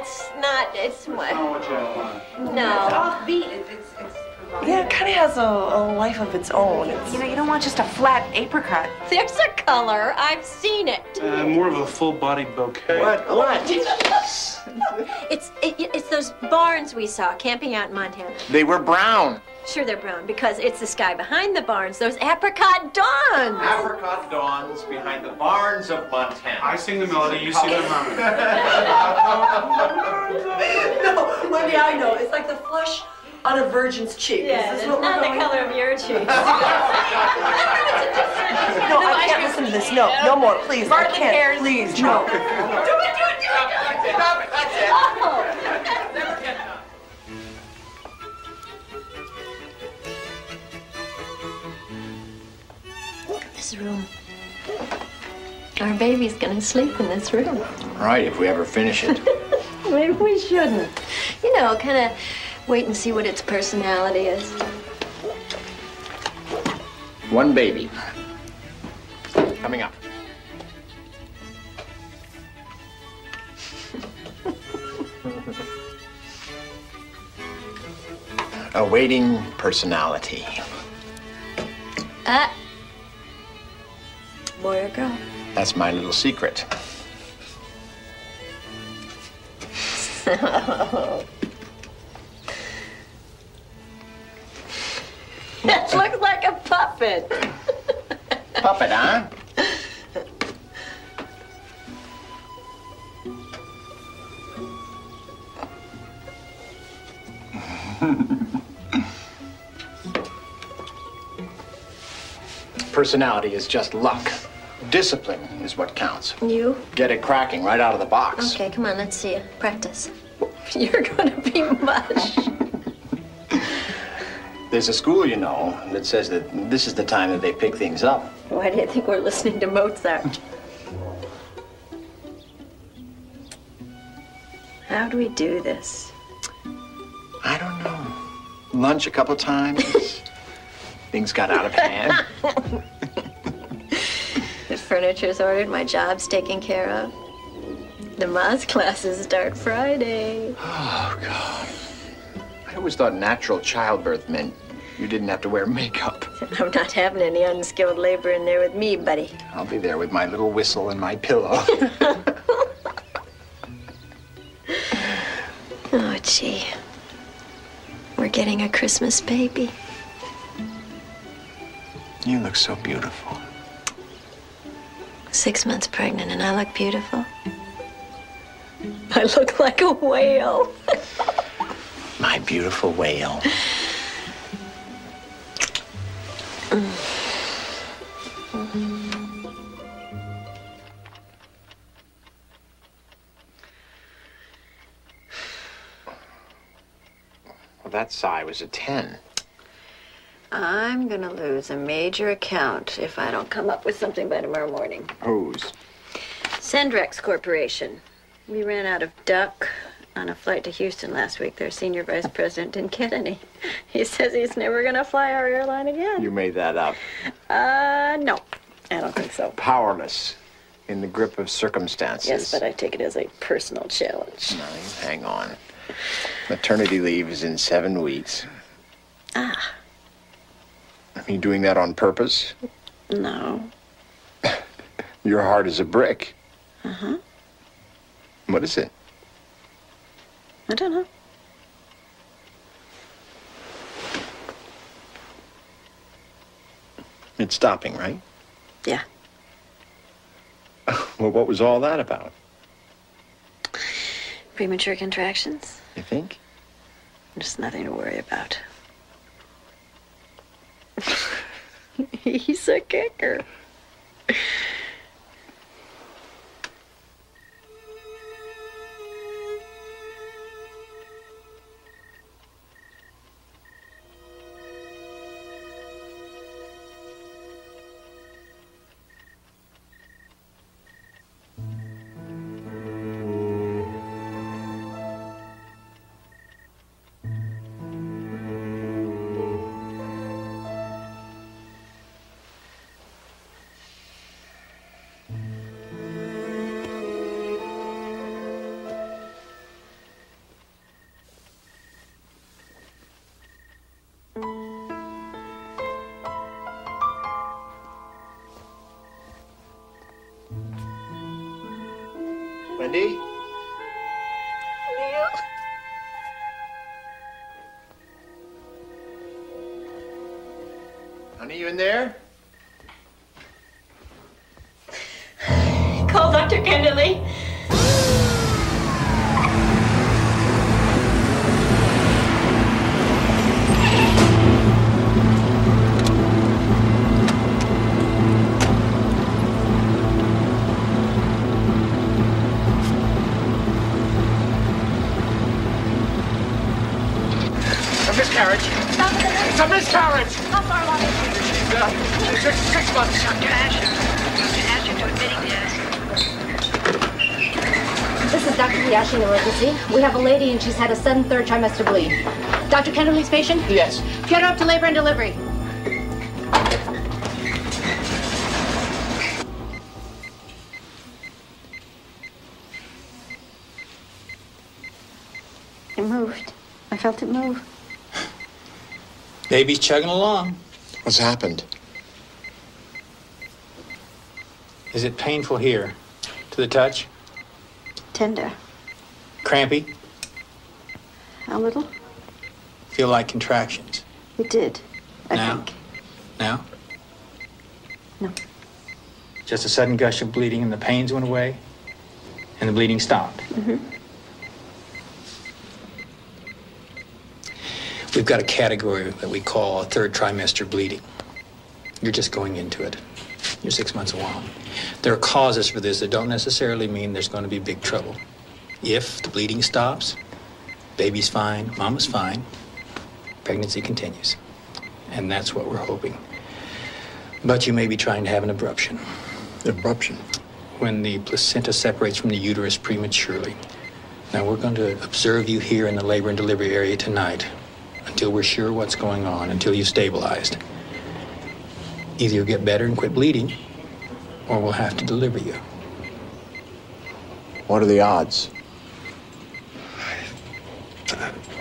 it's not. It's what? what you want. No. Offbeat. Yeah, it kind of has a life of its own. You know, you don't want just a flat apricot. There's a color. I've seen it. More of a full-bodied bouquet. What? It's those barns we saw camping out in Montana. They were brown. Sure, they're brown because it's the sky behind the barns. Those apricot dawns. Apricot dawns behind the barns of Montana. I sing the melody, you sing the harmony. No, Wendy, I know. It's like the flush on a virgin's cheek. Yeah, Is this it's what we're not the going color of your cheeks. No, I can't listen to this. No, no more, please. I can't. Please, no. Do it. Stop it, that's it. Oh. Look at this room. Our baby's gonna sleep in this room. Right, if we ever finish it. Maybe we shouldn't. You know, kind of wait and see what its personality is. One baby. Coming up. Awaiting personality. Boy or girl? That's my little secret. That looks like a puppet. Puppet, huh? Personality is just luck. Discipline is what counts. You? Get it cracking right out of the box. Okay, come on, let's see you. Practice. You're gonna be mush. There's a school, you know, that says that this is the time that they pick things up. Why do you think we're listening to Mozart? How do we do this? I don't know. Lunch a couple times. Things got out of hand. The furniture's ordered, my job's taken care of. The Moz classes start Friday. Oh, God. I always thought natural childbirth meant you didn't have to wear makeup. I'm not having any unskilled labor in there with me, buddy. I'll be there with my little whistle and my pillow. Oh, gee. We're getting a Christmas baby. You look so beautiful. 6 months pregnant and I look beautiful. I look like a whale. My beautiful whale. Well, that sigh was a 10. I'm gonna lose a major account if I don't come up with something by tomorrow morning. Whose? Sendrex Corporation. We ran out of duck on a flight to Houston last week. Their senior vice president didn't get any. He says he's never gonna fly our airline again. You made that up. No, I don't think so. Powerless in the grip of circumstances. Yes, but I take it as a personal challenge. No, hang on. Maternity leave is in 7 weeks. Ah. Are you doing that on purpose? No. Your heart is a brick. Uh-huh. What is it? I don't know. It's stopping, right? Yeah. Well, what was all that about? Premature contractions? You think? Just nothing to worry about. He's a kicker. Wendy? Neil. Honey, you in there? Call Dr. Kenderly. A miscarriage. It's a miscarriage. How far along is she? She's 6 months. Dr. Asher to admitting desk. This is Dr. Hayashi emergency. We have a lady and she's had a sudden third trimester bleed. Dr. Kenderly's patient? Yes. Get her up to labor and delivery. It moved. I felt it move. Baby's chugging along. What's happened? Is it painful here? To the touch? Tender. Crampy? A little? Feel like contractions? It did, I Now? think. Now? No. Just a sudden gush of bleeding and the pains went away? And the bleeding stopped? Mm-hmm. We've got a category that we call third trimester bleeding. You're just going into it. You're 6 months along. There are causes for this that don't necessarily mean there's going to be big trouble. If the bleeding stops, baby's fine, mama's fine, pregnancy continues. And that's what we're hoping. But you may be trying to have an abruption. Abruption? When the placenta separates from the uterus prematurely. Now, we're going to observe you here in the labor and delivery area tonight until we're sure what's going on, until you've stabilized. Either you'll get better and quit bleeding, or we'll have to deliver you. What are the odds?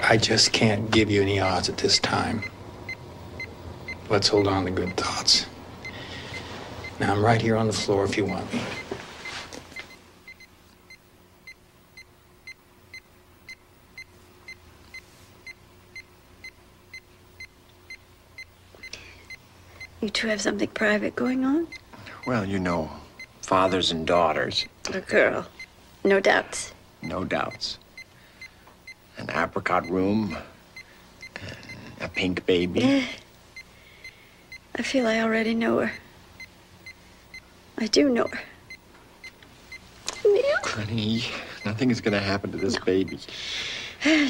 I just can't give you any odds at this time. Let's hold on to good thoughts. Now, I'm right here on the floor if you want me. You two have something private going on? Well, you know, fathers and daughters. A girl. No doubts. No doubts. An apricot room. And a pink baby. I feel I already know her. I do know her. Neil? Honey, nothing is going to happen to this baby.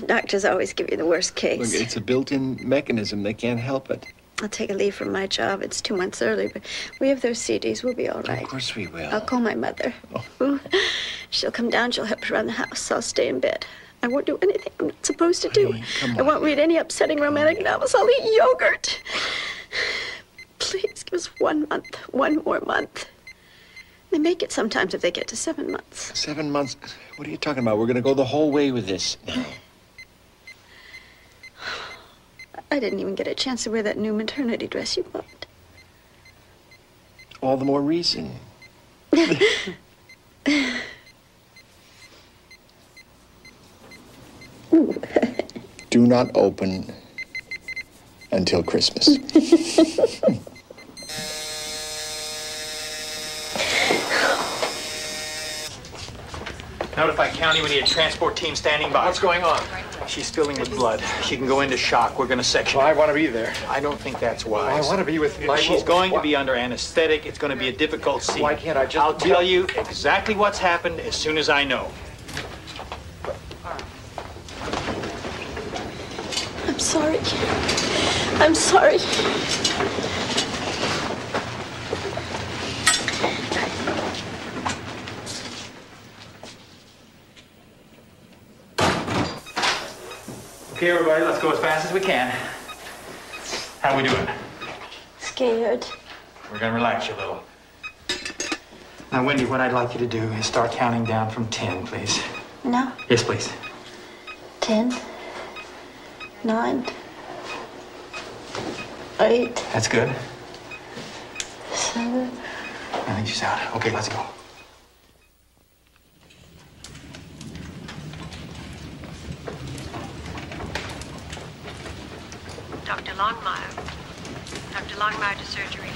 Doctors always give you the worst case. Look, it's a built-in mechanism. They can't help it. I'll take a leave from my job. It's 2 months early, but we have those CDs. We'll be all right. Of course we will. I'll call my mother. Oh. She'll come down. She'll help around the house. I'll stay in bed. I won't do anything I'm not supposed to do. Honey, come I on. won't read any upsetting romantic novels. I'll eat yogurt. Please give us 1 month. One more month. They make it sometimes if they get to 7 months. 7 months? What are you talking about? We're going to go the whole way with this now. I didn't even get a chance to wear that new maternity dress you bought. All the more reason. Do not open until Christmas. Notify County, we need a transport team standing by. What's going on? She's filling with blood. She can go into shock. We're going to section Well, her. I want to be there. I don't think that's Well, wise. I want to be with my... She's going to be under anesthetic. It's going to be a difficult scene. Why can't I just... I'll tell you exactly what's happened as soon as I know. I'm sorry. I'm sorry. Okay, everybody, let's go as fast as we can. How we doing? Scared. We're going to relax you a little. Now, Wendy, what I'd like you to do is start counting down from 10, please. No. Yes, please. 10. 9. 8. That's good. 7. I think she's out. Okay, let's go. Dr. Longmire. Dr. Longmire to surgery.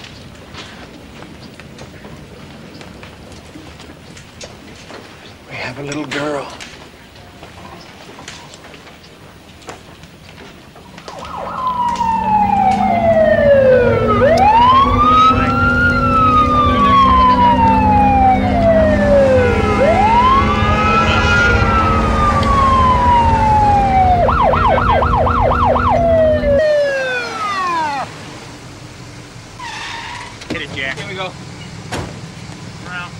We have a little girl. Hit it, Jack. Here we go. Around.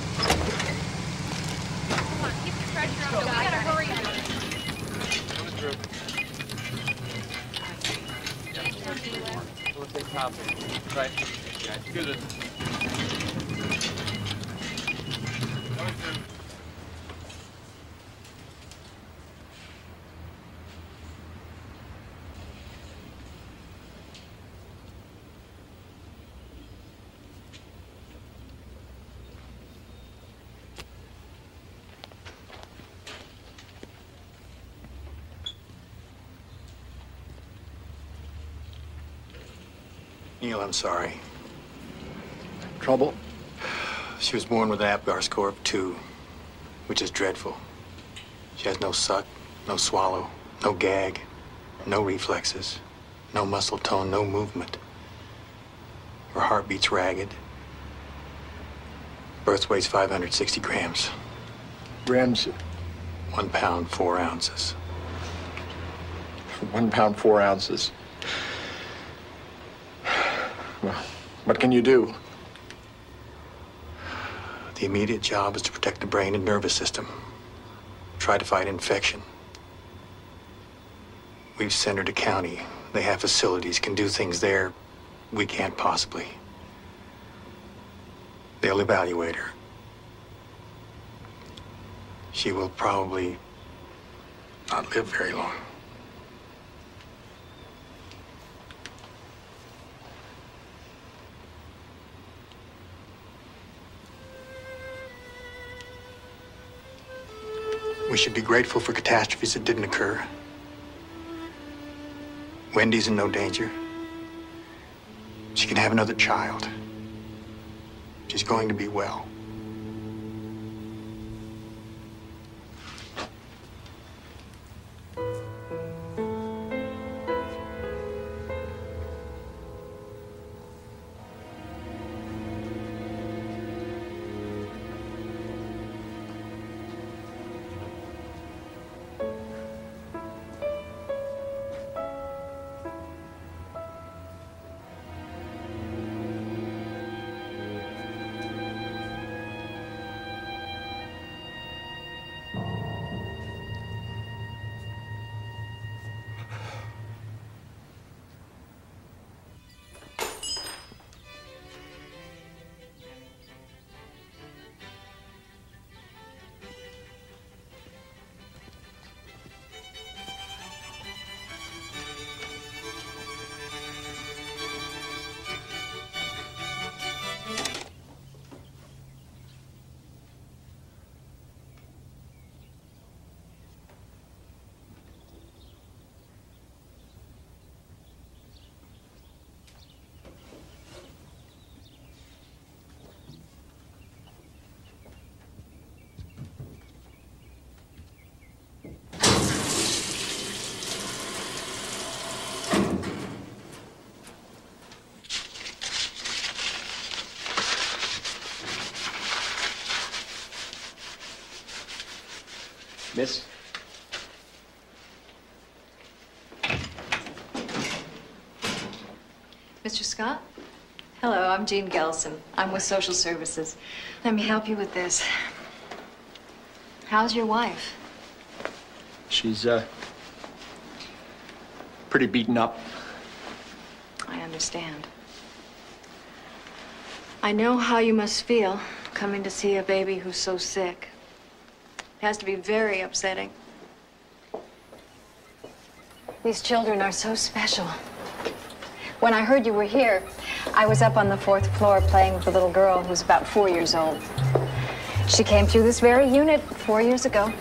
Come on, keep the pressure up. We gotta hurry. Right. Good. Neil, I'm sorry. Trouble? She was born with an Apgar score of 2, which is dreadful. She has no suck, no swallow, no gag, no reflexes, no muscle tone, no movement. Her heart beats ragged. Birth weight's 560 grams. Grams? 1 pound, 4 ounces. 1 pound, 4 ounces. Well, what can you do? The immediate job is to protect the brain and nervous system. Try to fight infection. We've sent her to county. They have facilities, can do things there we can't possibly. They'll evaluate her. She will probably not live very long. We should be grateful for catastrophes that didn't occur. Wendy's in no danger. She can have another child. She's going to be well. Miss? Mr. Scott? Hello, I'm Jean Gelson. I'm with Social Services. Let me help you with this. How's your wife? She's, pretty beaten up. I understand. I know how you must feel coming to see a baby who's so sick. It has to be very upsetting. These children are so special. When I heard you were here, I was up on the 4th floor playing with a little girl who's about 4 years old. She came through this very unit 4 years ago.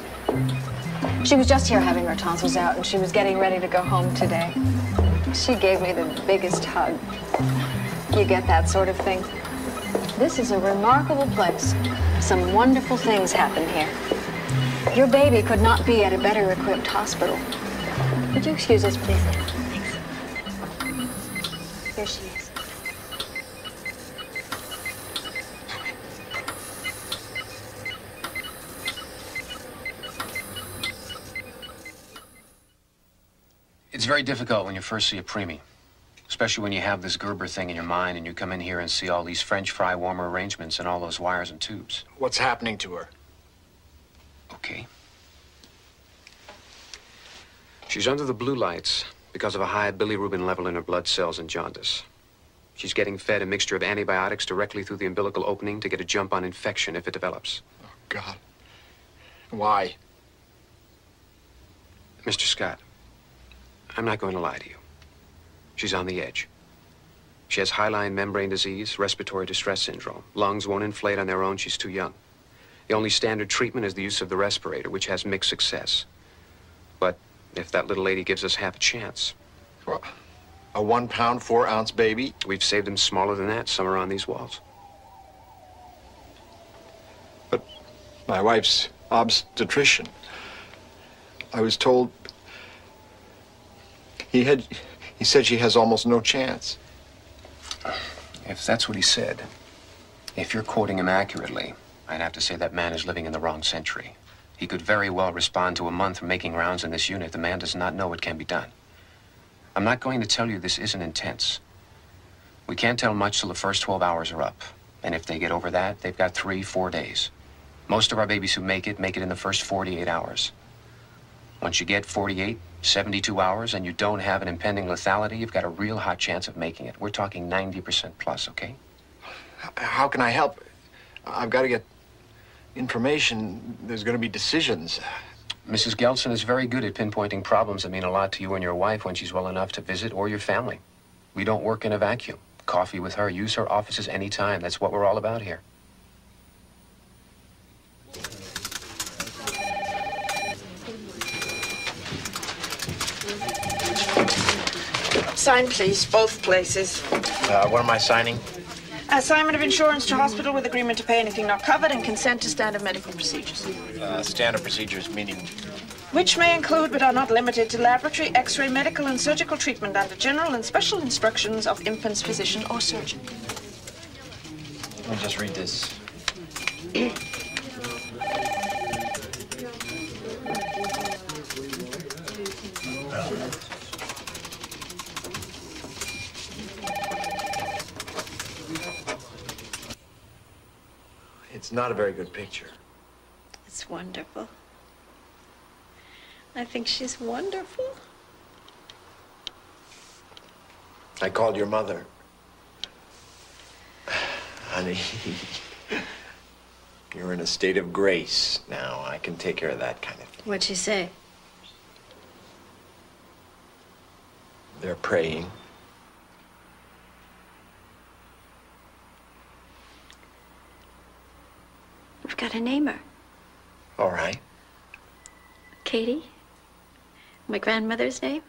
She was just here having her tonsils out, and she was getting ready to go home today. She gave me the biggest hug. You get that sort of thing? This is a remarkable place. Some wonderful things happen here. Your baby could not be at a better equipped hospital. Would you excuse us, please? Thanks. Here she is. It's very difficult when you first see a preemie, especially when you have this Gerber thing in your mind and you come in here and see all these French fry warmer arrangements and all those wires and tubes. What's happening to her? Okay. She's under the blue lights because of a high bilirubin level in her blood cells and jaundice. She's getting fed a mixture of antibiotics directly through the umbilical opening to get a jump on infection if it develops. Oh, God. Why? Mr. Scott, I'm not going to lie to you. She's on the edge. She has hyaline membrane disease, respiratory distress syndrome. Lungs won't inflate on their own. She's too young. The only standard treatment is the use of the respirator, which has mixed success. But if that little lady gives us half a chance. Well, a 1 pound, 4 ounce baby? We've saved them smaller than that, somewhere on these walls. But my wife's obstetrician. I was told he said she has almost no chance. If that's what he said, if you're quoting him accurately, I'd have to say that man is living in the wrong century. He could very well respond to a month from making rounds in this unit. The man does not know what can be done. I'm not going to tell you this isn't intense. We can't tell much till the first 12 hours are up. And if they get over that, they've got 3-4 days. Most of our babies who make it in the first 48 hours. Once you get 48, 72 hours, and you don't have an impending lethality, you've got a real hot chance of making it. We're talking 90% plus, okay? How can I help? I've got to get information. There's going to be decisions. Mrs. Gelson is very good at pinpointing problems that mean a lot to you and your wife when she's well enough to visit, or your family. We don't work in a vacuum. Coffee with her, use her offices anytime. That's what we're all about here. Sign, please, both places. What am I signing? Assignment of insurance to hospital with agreement to pay anything not covered and consent to standard medical procedures. Standard procedures, meaning? Which may include but are not limited to laboratory, x-ray, medical and surgical treatment under general and special instructions of infant's physician or surgeon. Let me just read this. It's not a very good picture. It's wonderful. I think she's wonderful. I called your mother. Honey, you're in a state of grace now. I can take care of that kind of thing. What'd she say? They're praying. We've got to name her. All right. Katie? My grandmother's name?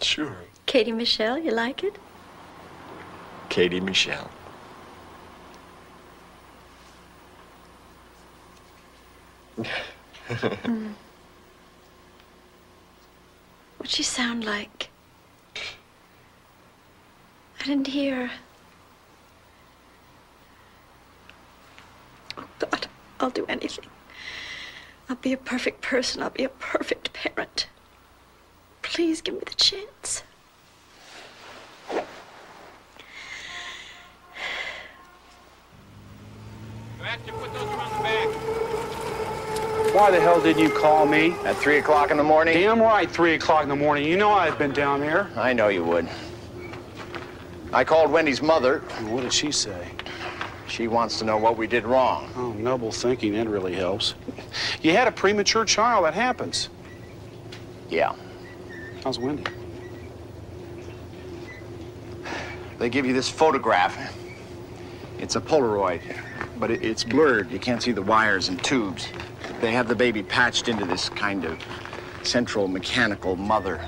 Sure. Katie Michelle, you like it? Katie Michelle. What'd she sound like? I didn't hear. Oh, God, I'll do anything. I'll be a perfect person. I'll be a perfect parent. Please give me the chance. Put those around the back. Why the hell didn't you call me? At 3 o'clock in the morning? Damn right, 3 o'clock in the morning. You know I've been down there. I know you would. I called Wendy's mother. What did she say? She wants to know what we did wrong. Oh, noble thinking, it really helps. You had a premature child, that happens. Yeah. How's Wendy? They give you this photograph. It's a Polaroid, but it's blurred. You can't see the wires and tubes. They have the baby patched into this kind of central mechanical mother,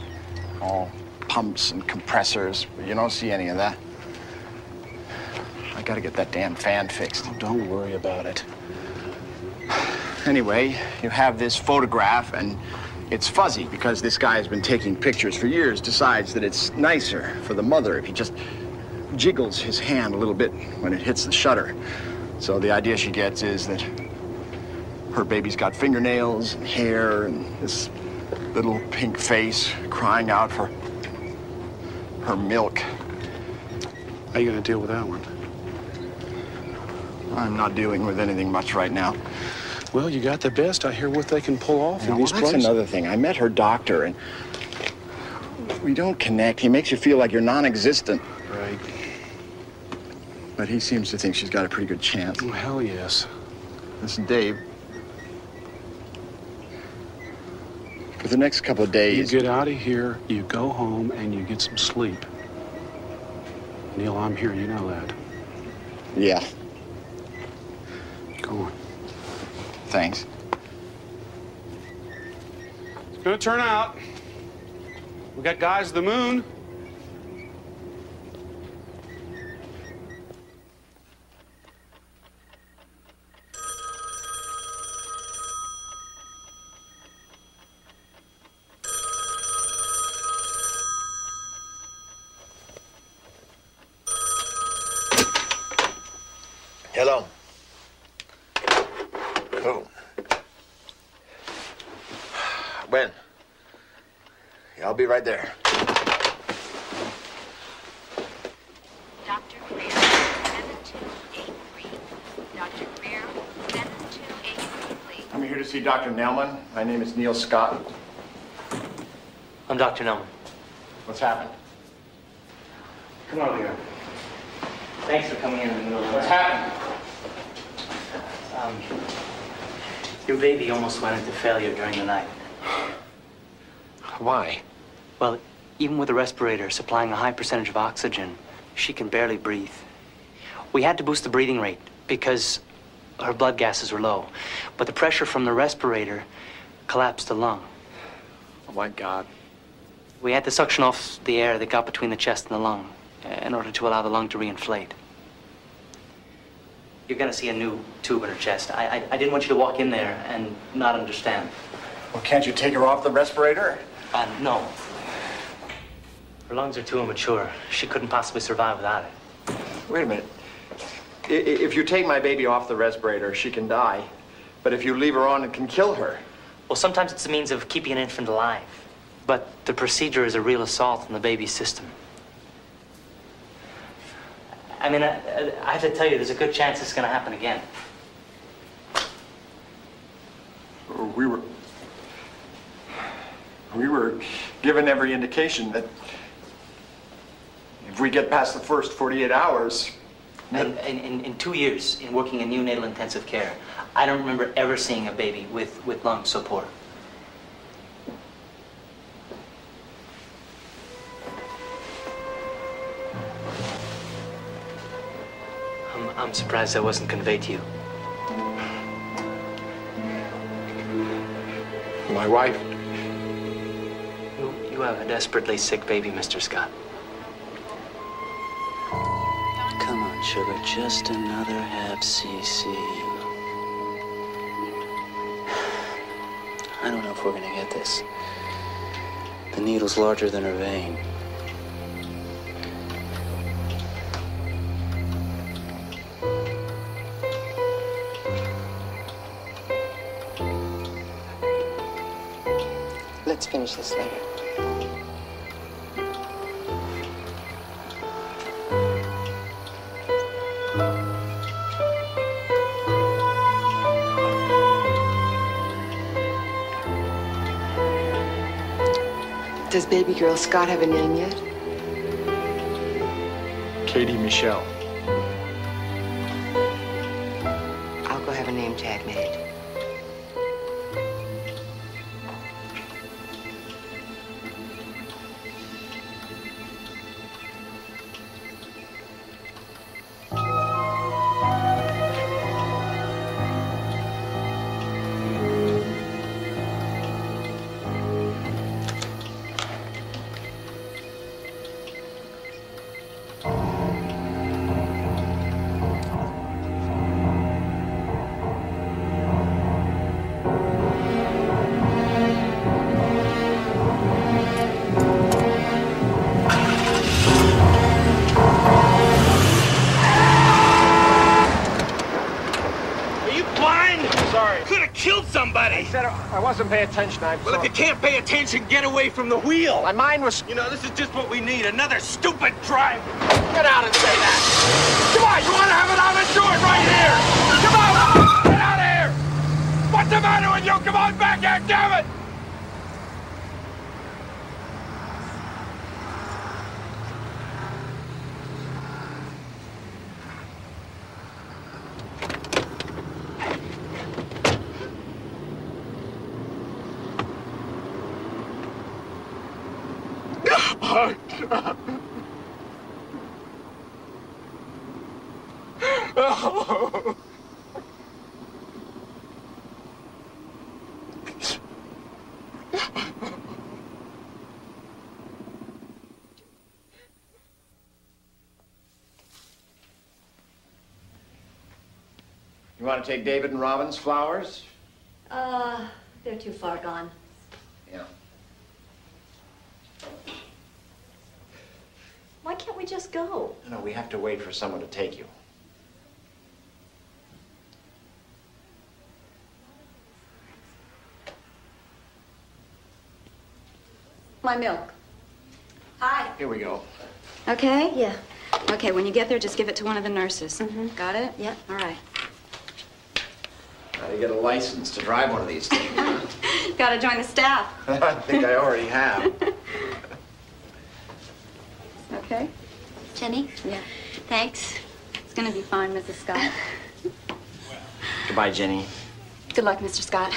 all pumps and compressors. You don't see any of that. I gotta get that damn fan fixed. Oh, don't worry about it. Anyway, you have this photograph, and it's fuzzy because this guy has been taking pictures for years, decides that it's nicer for the mother if he just jiggles his hand a little bit when it hits the shutter. So the idea she gets is that her baby's got fingernails and hair and this little pink face crying out for her milk. How are you going to deal with that one? I'm not dealing with anything much right now. Well, you got the best. I hear what they can pull off in these that's places. another thing. I met her doctor, and we don't connect. He makes you feel like you're non-existent. Right. But he seems to think she's got a pretty good chance. Oh, hell yes. Listen, Dave. For the next couple of days... You get out of here, you go home, and you get some sleep. Neil, I'm here. You know that. Yeah. Go on. Thanks. It's gonna turn out. We got guys to the moon. Hello. Who? When? Yeah, I'll be right there. Dr. Greer, 7283. Dr. Greer, 7283, please. I'm here to see Dr. Nailman. My name is Neil Scott. I'm Dr. Nailman. What's happened? Come on over here. Thanks for coming in the middle of the night. What's happened? Your baby almost went into failure during the night. Why? Well, even with a respirator supplying a high percentage of oxygen, she can barely breathe. We had to boost the breathing rate because her blood gases were low. But the pressure from the respirator collapsed the lung. Oh, my God. We had to suction off the air that got between the chest and the lung in order to allow the lung to reinflate. You're gonna see a new tube in her chest. I didn't want you to walk in there and not understand. Well, can't you take her off the respirator? No. Her lungs are too immature. She couldn't possibly survive without it. Wait a minute. If you take my baby off the respirator, she can die. But if you leave her on, it can kill her. Well, sometimes it's a means of keeping an infant alive. But the procedure is a real assault on the baby's system. I mean, I have to tell you, there's a good chance it's going to happen again. We were given every indication that if we get past the first 48 hours... And in 2 years, in working in neonatal intensive care, I don't remember ever seeing a baby with lungs so poor. I'm surprised that wasn't conveyed to you. My wife. You have a desperately sick baby, Mr. Scott. Come on, sugar, just another half cc. I don't know if we're gonna get this. The needle's larger than her vein. Let's finish this later. Does baby girl Scott have a name yet? Katie Michelle. I'll go have a name tag made. blind? Sorry. Could have killed somebody. I said I wasn't paying attention. Well, if you can't pay attention, get away from the wheel. My mind was... You know, this is just what we need. Another stupid driver. Get out and say that. Come on, you want to have it out and do it right here. Come on, get out of here. What's the matter with you? Come on back here, damn it. Oh. You want to take David and Robin's flowers? They're too far gone. Yeah. Why can't we just go? No, we have to wait for someone to take you. My milk. Hi. Here we go. Okay? Yeah. Okay, when you get there, just give it to one of the nurses. Mm-hmm. Got it? Yeah. All right. How do you get a license to drive one of these things? Huh? Got to join the staff. I think I already have. Okay? Jenny? Yeah. Thanks. It's going to be fine, Mrs. Scott. Goodbye, Jenny. Good luck, Mr. Scott.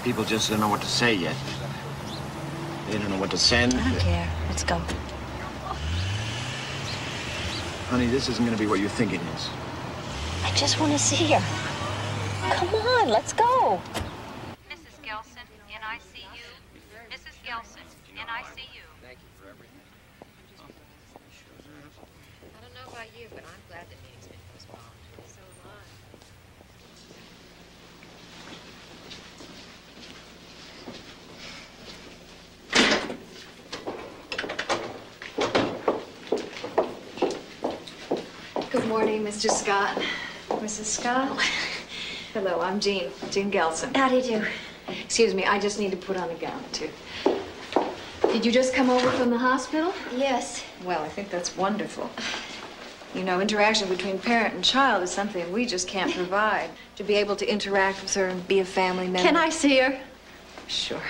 People just don't know what to say yet. They don't know what to send. I don't care. Let's go. Honey, this isn't going to be what you think it is. I just want to see her. Come on, let's go. Mrs. Gelson, NICU. Mrs. Gelson, NICU. Thank you for everything. I don't know about you, but I'm glad the meeting's been postponed. So am I. Good morning, Mr. Scott. Mrs. Scott? Hello, I'm Jean Gelson. How do you do? Excuse me, I just need to put on a gown or two. Did you just come over from the hospital? Yes. Well, I think that's wonderful. You know, interaction between parent and child is something we just can't provide. To be able to interact with her and be a family member. Can I see her? Sure.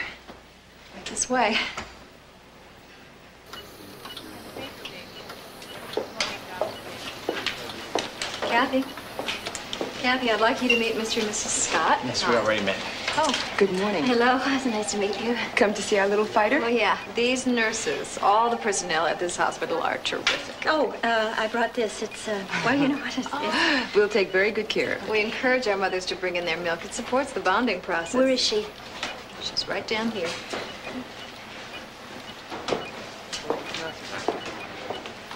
Right this way. Kathy, I'd like you to meet Mr. and Mrs. Scott. Yes, we already met. Oh, Good morning. Hello. It's nice to meet you. Come to see our little fighter? oh yeah. These nurses, all the personnel at this hospital are terrific. Oh, I brought this. It's, well, you know what it is. We'll take very good care of her. We encourage our mothers to bring in their milk. It supports the bonding process. Where is she? She's right down here.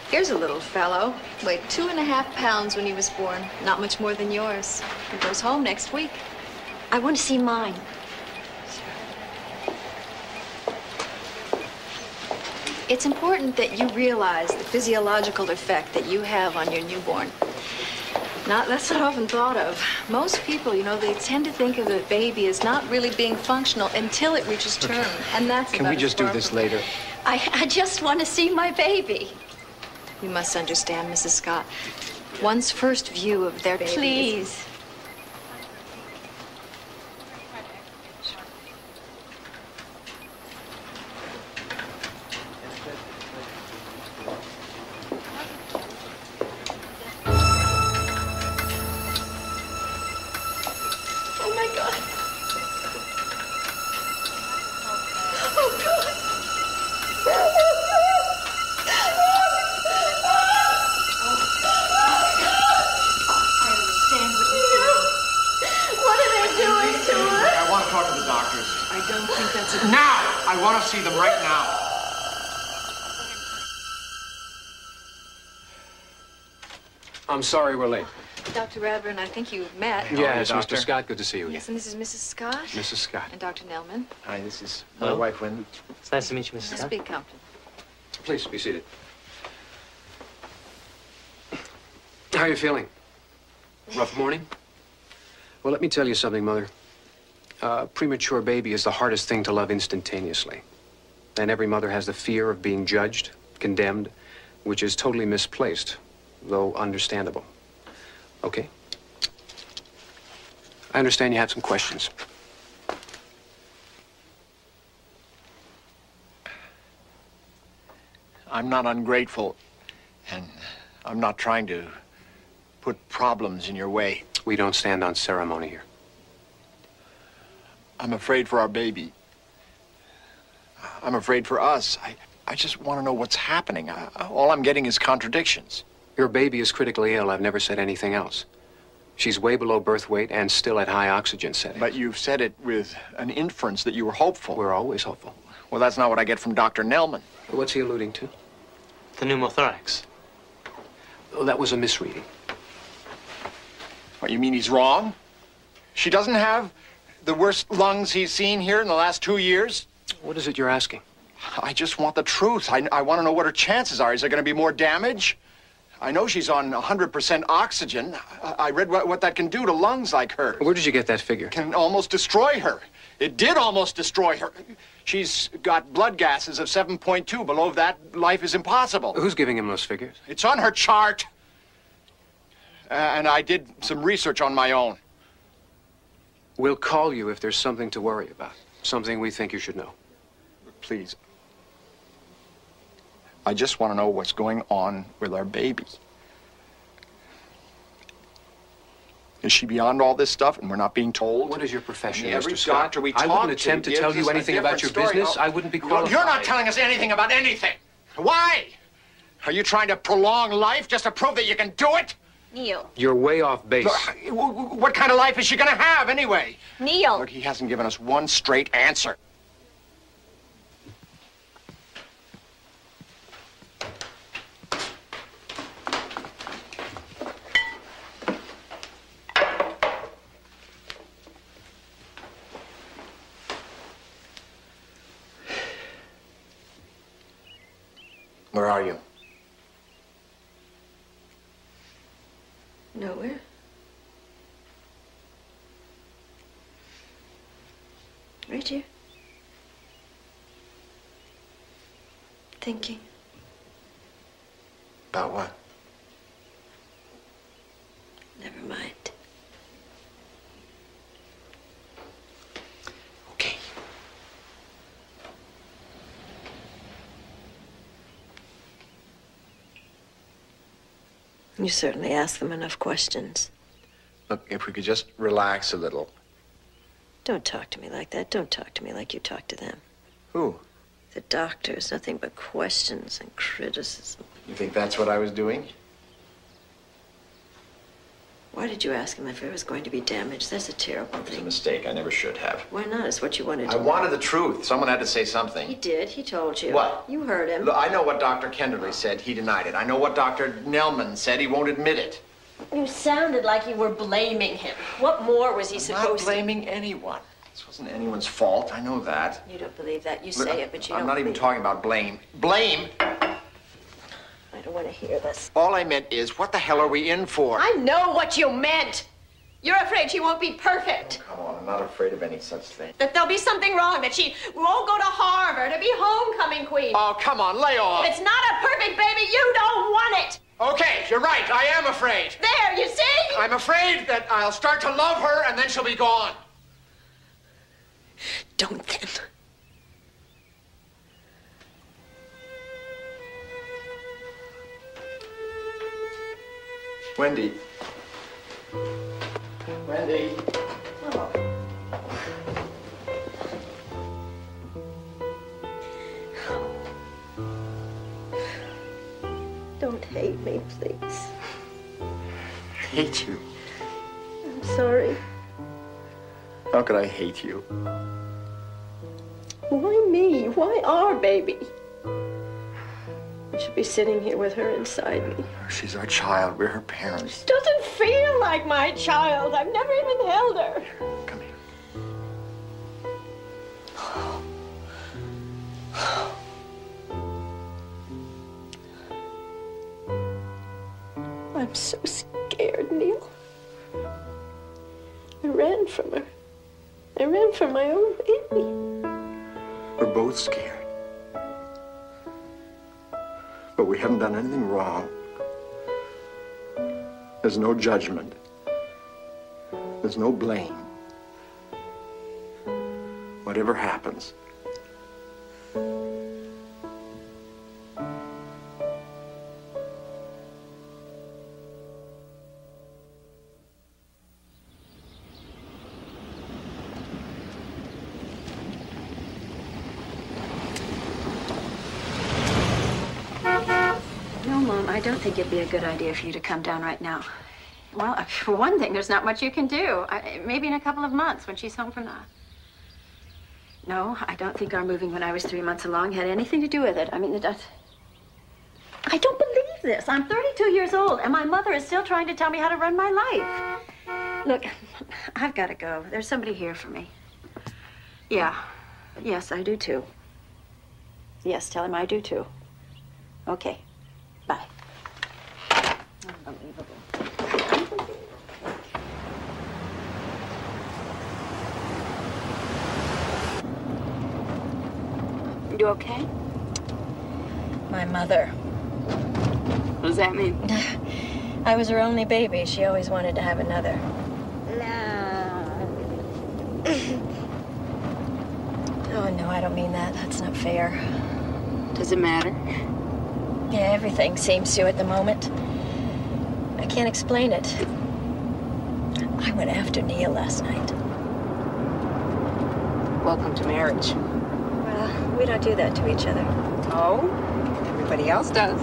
Here's a little fellow. Weighed 2.5 pounds when he was born. Not much more than yours. He goes home next week. I want to see mine. It's important that you realize the physiological effect that you have on your newborn. That's not often thought of. Most people, you know, they tend to think of the baby as not really being functional until it reaches term. And that's Can we just do this later? I just want to see my baby. You must understand, Mrs. Scott. One's first view of their baby is- Please. the doctors. I don't think that's a... Now! I want to see them right now. I'm sorry we're late. Dr. Radburn, I think you've met. Yes, Doctor. Mr. Scott, good to see you again. Yes, and this is Mrs. Scott. Mrs. Scott. And Dr. Nelman. Hi, this is Hello. my wife, Wendy. It's nice to meet you, Mrs. Let's Scott. be comfortable. Please, be seated. How are you feeling? Rough morning? Well, let me tell you something, Mother. A premature baby is the hardest thing to love instantaneously. And every mother has the fear of being judged, condemned, which is totally misplaced, though understandable. Okay? I understand you have some questions. I'm not ungrateful, and I'm not trying to put problems in your way. We don't stand on ceremony here. I'm afraid for our baby. I'm afraid for us. I just want to know what's happening. All I'm getting is contradictions. Your baby is critically ill. I've never said anything else. She's way below birth weight and still at high oxygen settings. But you've said it with an inference that you were hopeful. We're always hopeful. Well, that's not what I get from Dr. Nelman. What's he alluding to? The pneumothorax. Oh, that was a misreading. What, you mean he's wrong? She doesn't have the worst lungs he's seen here in the last 2 years? What is it you're asking? I just want the truth. I want to know what her chances are. Is there going to be more damage? I know she's on 100% oxygen. I read what that can do to lungs like hers. Where did you get that figure? Can almost destroy her. It did almost destroy her. She's got blood gases of 7.2. Below that, life is impossible. Who's giving him those figures? It's on her chart. And I did some research on my own. We'll call you if there's something to worry about. Something we think you should know. Please. I just want to know what's going on with our baby. Is she beyond all this stuff and we're not being told? What is your profession, Every Mr. Scott? doctor we I talk wouldn't attempt to gives tell you us a anything about your different story. business. I wouldn't be qualified. You're not telling us anything about anything. Why? Are you trying to prolong life just to prove that you can do it? Neil. You're way off base. What kind of life is she going to have anyway? Neil. Look, he hasn't given us one straight answer. Where are you? Nowhere. Right here. Thinking. About what? Never mind. Okay. You certainly ask them enough questions. Look, if we could just relax a little. Don't talk to me like that. Don't talk to me like you talk to them. Who? The doctors, nothing but questions and criticism. You think that's what I was doing? Why did you ask him if it was going to be damaged? That's a terrible It was a thing. mistake. I never should have. Why not? It's what you wanted to I wanted the truth. Someone had to say something. He did. He told you. What? You heard him. Look, I know what Dr. Kenderly said. He denied it. I know what Dr. Nelman said. He won't admit it. You sounded like you were blaming him. What more was he I'm supposed not to... blaming anyone. This wasn't anyone's fault. I know that. You don't believe that. You Look, say it, but you I'm don't not even believe talking about blame. Blame? I don't want to hear this. All I meant is, what the hell are we in for? I know what you meant. You're afraid she won't be perfect. Come on, I'm not afraid of any such thing. That there'll be something wrong, that she won't go to Harvard or be homecoming queen. Oh, come on, lay off. If it's not a perfect baby, you don't want it. Okay, you're right. I am afraid. There, you see? I'm afraid that I'll start to love her and then she'll be gone. Don't then. Wendy. Wendy. Oh. Don't hate me, please. I hate you. I'm sorry. How could I hate you? Why me? Why our baby? I should be sitting here with her inside me. She's our child. We're her parents. She doesn't feel like my child. I've never even held her. Come here. I'm so scared, Neil. I ran from her. I ran from my own baby. We're both scared. But we haven't done anything wrong. There's no judgment. There's no blame. Whatever happens. I don't think it'd be a good idea for you to come down right now. Well, for one thing, there's not much you can do. Maybe in a couple of months when she's home from the... No, I don't think our moving when I was 3 months along had anything to do with it. I mean, I don't believe this. I'm 32 years old, and my mother is still trying to tell me how to run my life. Look, I've got to go. There's somebody here for me. Yeah. Yes, I do too. Yes, tell him I do too. Okay. Bye. Unbelievable. You okay? My mother. What does that mean? I was her only baby. She always wanted to have another. Oh, no, I don't mean that. That's not fair. Does it matter? Yeah, everything seems to at the moment. I can't explain it. I went after Neil last night. Welcome to marriage. Well, we don't do that to each other. Oh, everybody else does.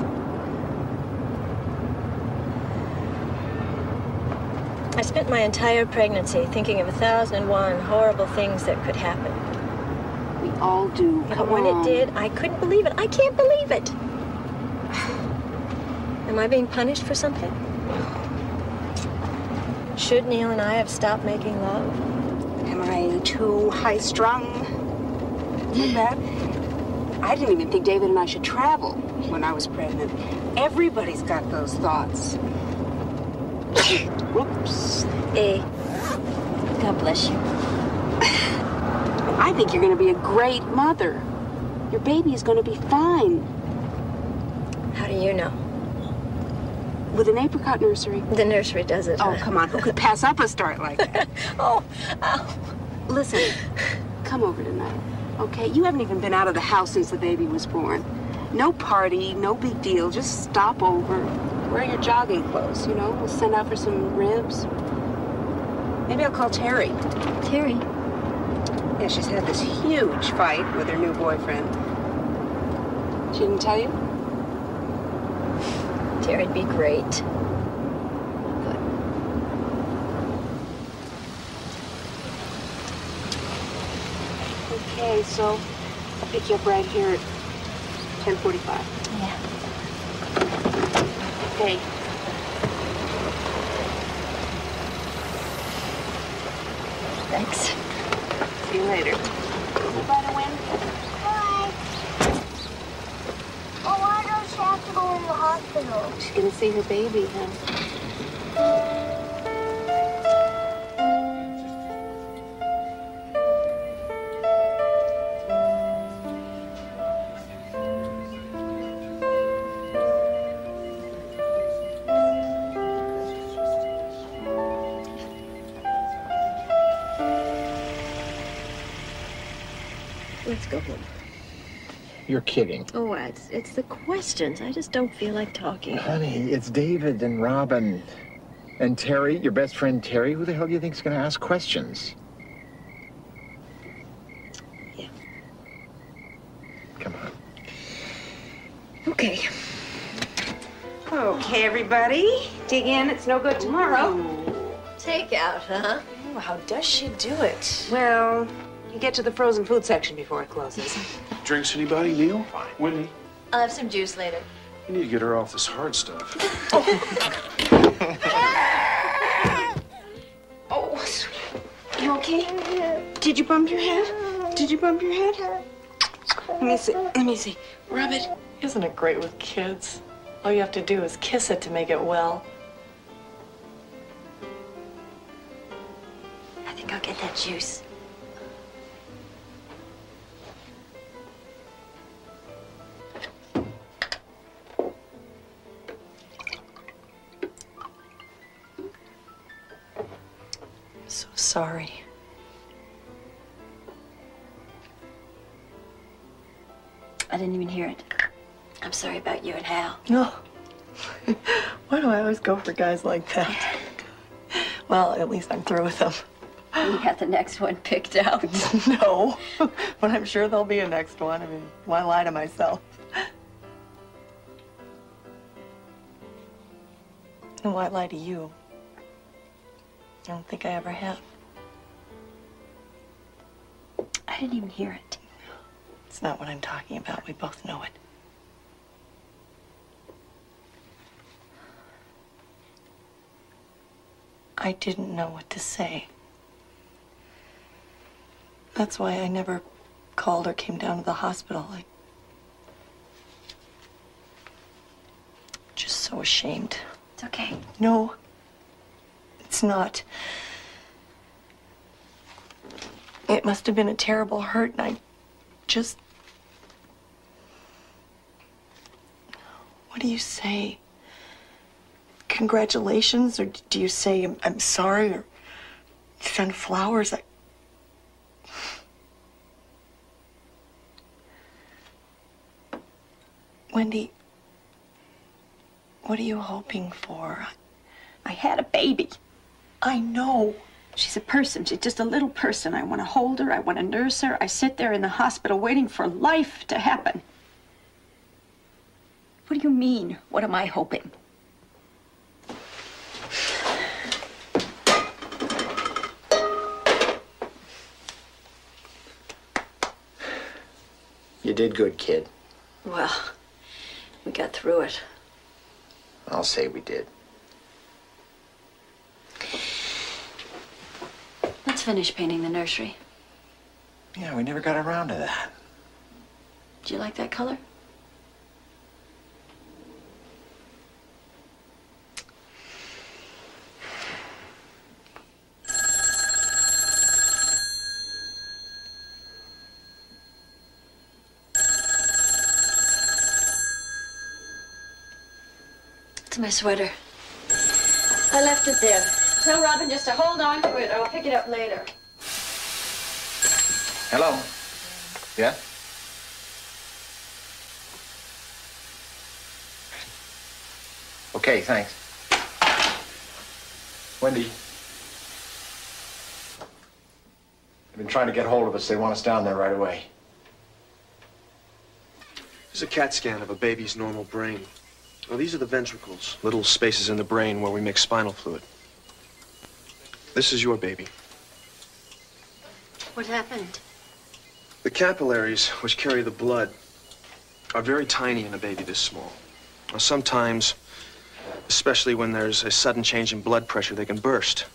I spent my entire pregnancy thinking of 1,001 horrible things that could happen. We all do. But when it did, I couldn't believe it. I can't believe it. Am I being punished for something? Should Neil and I have stopped making love? Am I too high-strung like that? I didn't even think David and I should travel when I was pregnant. Everybody's got those thoughts. Whoops. Hey, God bless you. I think you're going to be a great mother. Your baby is going to be fine. How do you know? With an apricot nursery. The nursery does it. Oh, come on. Who could pass up a start like that? Oh. Listen, come over tonight, okay? You haven't even been out of the house since the baby was born. No party, no big deal. Just stop over. Wear your jogging clothes, you know? We'll send out for some ribs. Maybe I'll call Terry. Terry? Yeah, she's had this huge fight with her new boyfriend. She didn't tell you? Terry'd be great. Okay, so I'll pick you up right here at 10:45. Yeah. Okay. Thanks. See you later. By the wind. Bye. Oh, why does she have to go in the hospital? She's gonna see her baby, huh? Let's go home. You're kidding. Oh, it's the questions. I just don't feel like talking. Honey, it's David and Robin. And Terry, your best friend Terry. Who the hell do you think's gonna ask questions? Yeah. Come on. Okay. Okay, everybody. Dig in. It's no good tomorrow. Take out, huh? Oh, how does she do it? Well, you get to the frozen food section before it closes. Drinks, anybody? Neil? Whitney? I'll have some juice later. You need to get her off this hard stuff. Oh, sweet. You okay? Did you bump your head? Did you bump your head? Let me see. Let me see. Rub it. Isn't it great with kids? All you have to do is kiss it to make it well. I think I'll get that juice. So sorry. I didn't even hear it. I'm sorry about you and Hal. No. Why do I always go for guys like that? Well, at least I'm through with them. You got the next one picked out. No, but I'm sure there'll be a next one. I mean, why lie to myself? And why lie to you? I don't think I ever have. I didn't even hear it. It's not what I'm talking about. We both know it. I didn't know what to say. That's why I never called or came down to the hospital. I'm just so ashamed. It's okay. No, it's not. It must have been a terrible hurt, and I just... What do you say? Congratulations, or do you say I'm sorry, or send flowers? Wendy, what are you hoping for? I had a baby. I know. She's a person. She's just a little person. I want to hold her. I want to nurse her. I sit there in the hospital waiting for life to happen. What do you mean? What am I hoping? You did good, kid. Well, we got through it. I'll say we did. Let's finish painting the nursery. Yeah, we never got around to that. Do you like that color? It's my sweater. I left it there. Tell Robin just to hold on to it. I'll pick it up later. Hello? Yeah? Okay, thanks. Wendy. They've been trying to get hold of us. They want us down there right away. This is a CAT scan of a baby's normal brain. Now, these are the ventricles, little spaces in the brain where we mix spinal fluid. This is your baby. What happened? The capillaries, which carry the blood, are very tiny in a baby this small. Now, sometimes, especially when there's a sudden change in blood pressure, they can burst.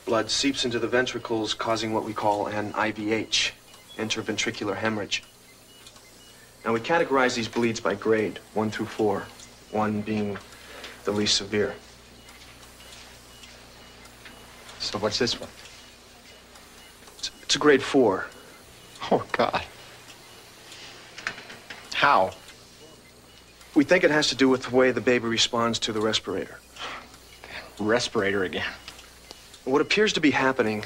Blood seeps into the ventricles, causing what we call an IVH, interventricular hemorrhage. Now, we categorize these bleeds by grade, 1 through 4, 1 being the least severe. So what's this one? It's a grade 4. Oh, God. How? We think it has to do with the way the baby responds to the respirator. Respirator again. What appears to be happening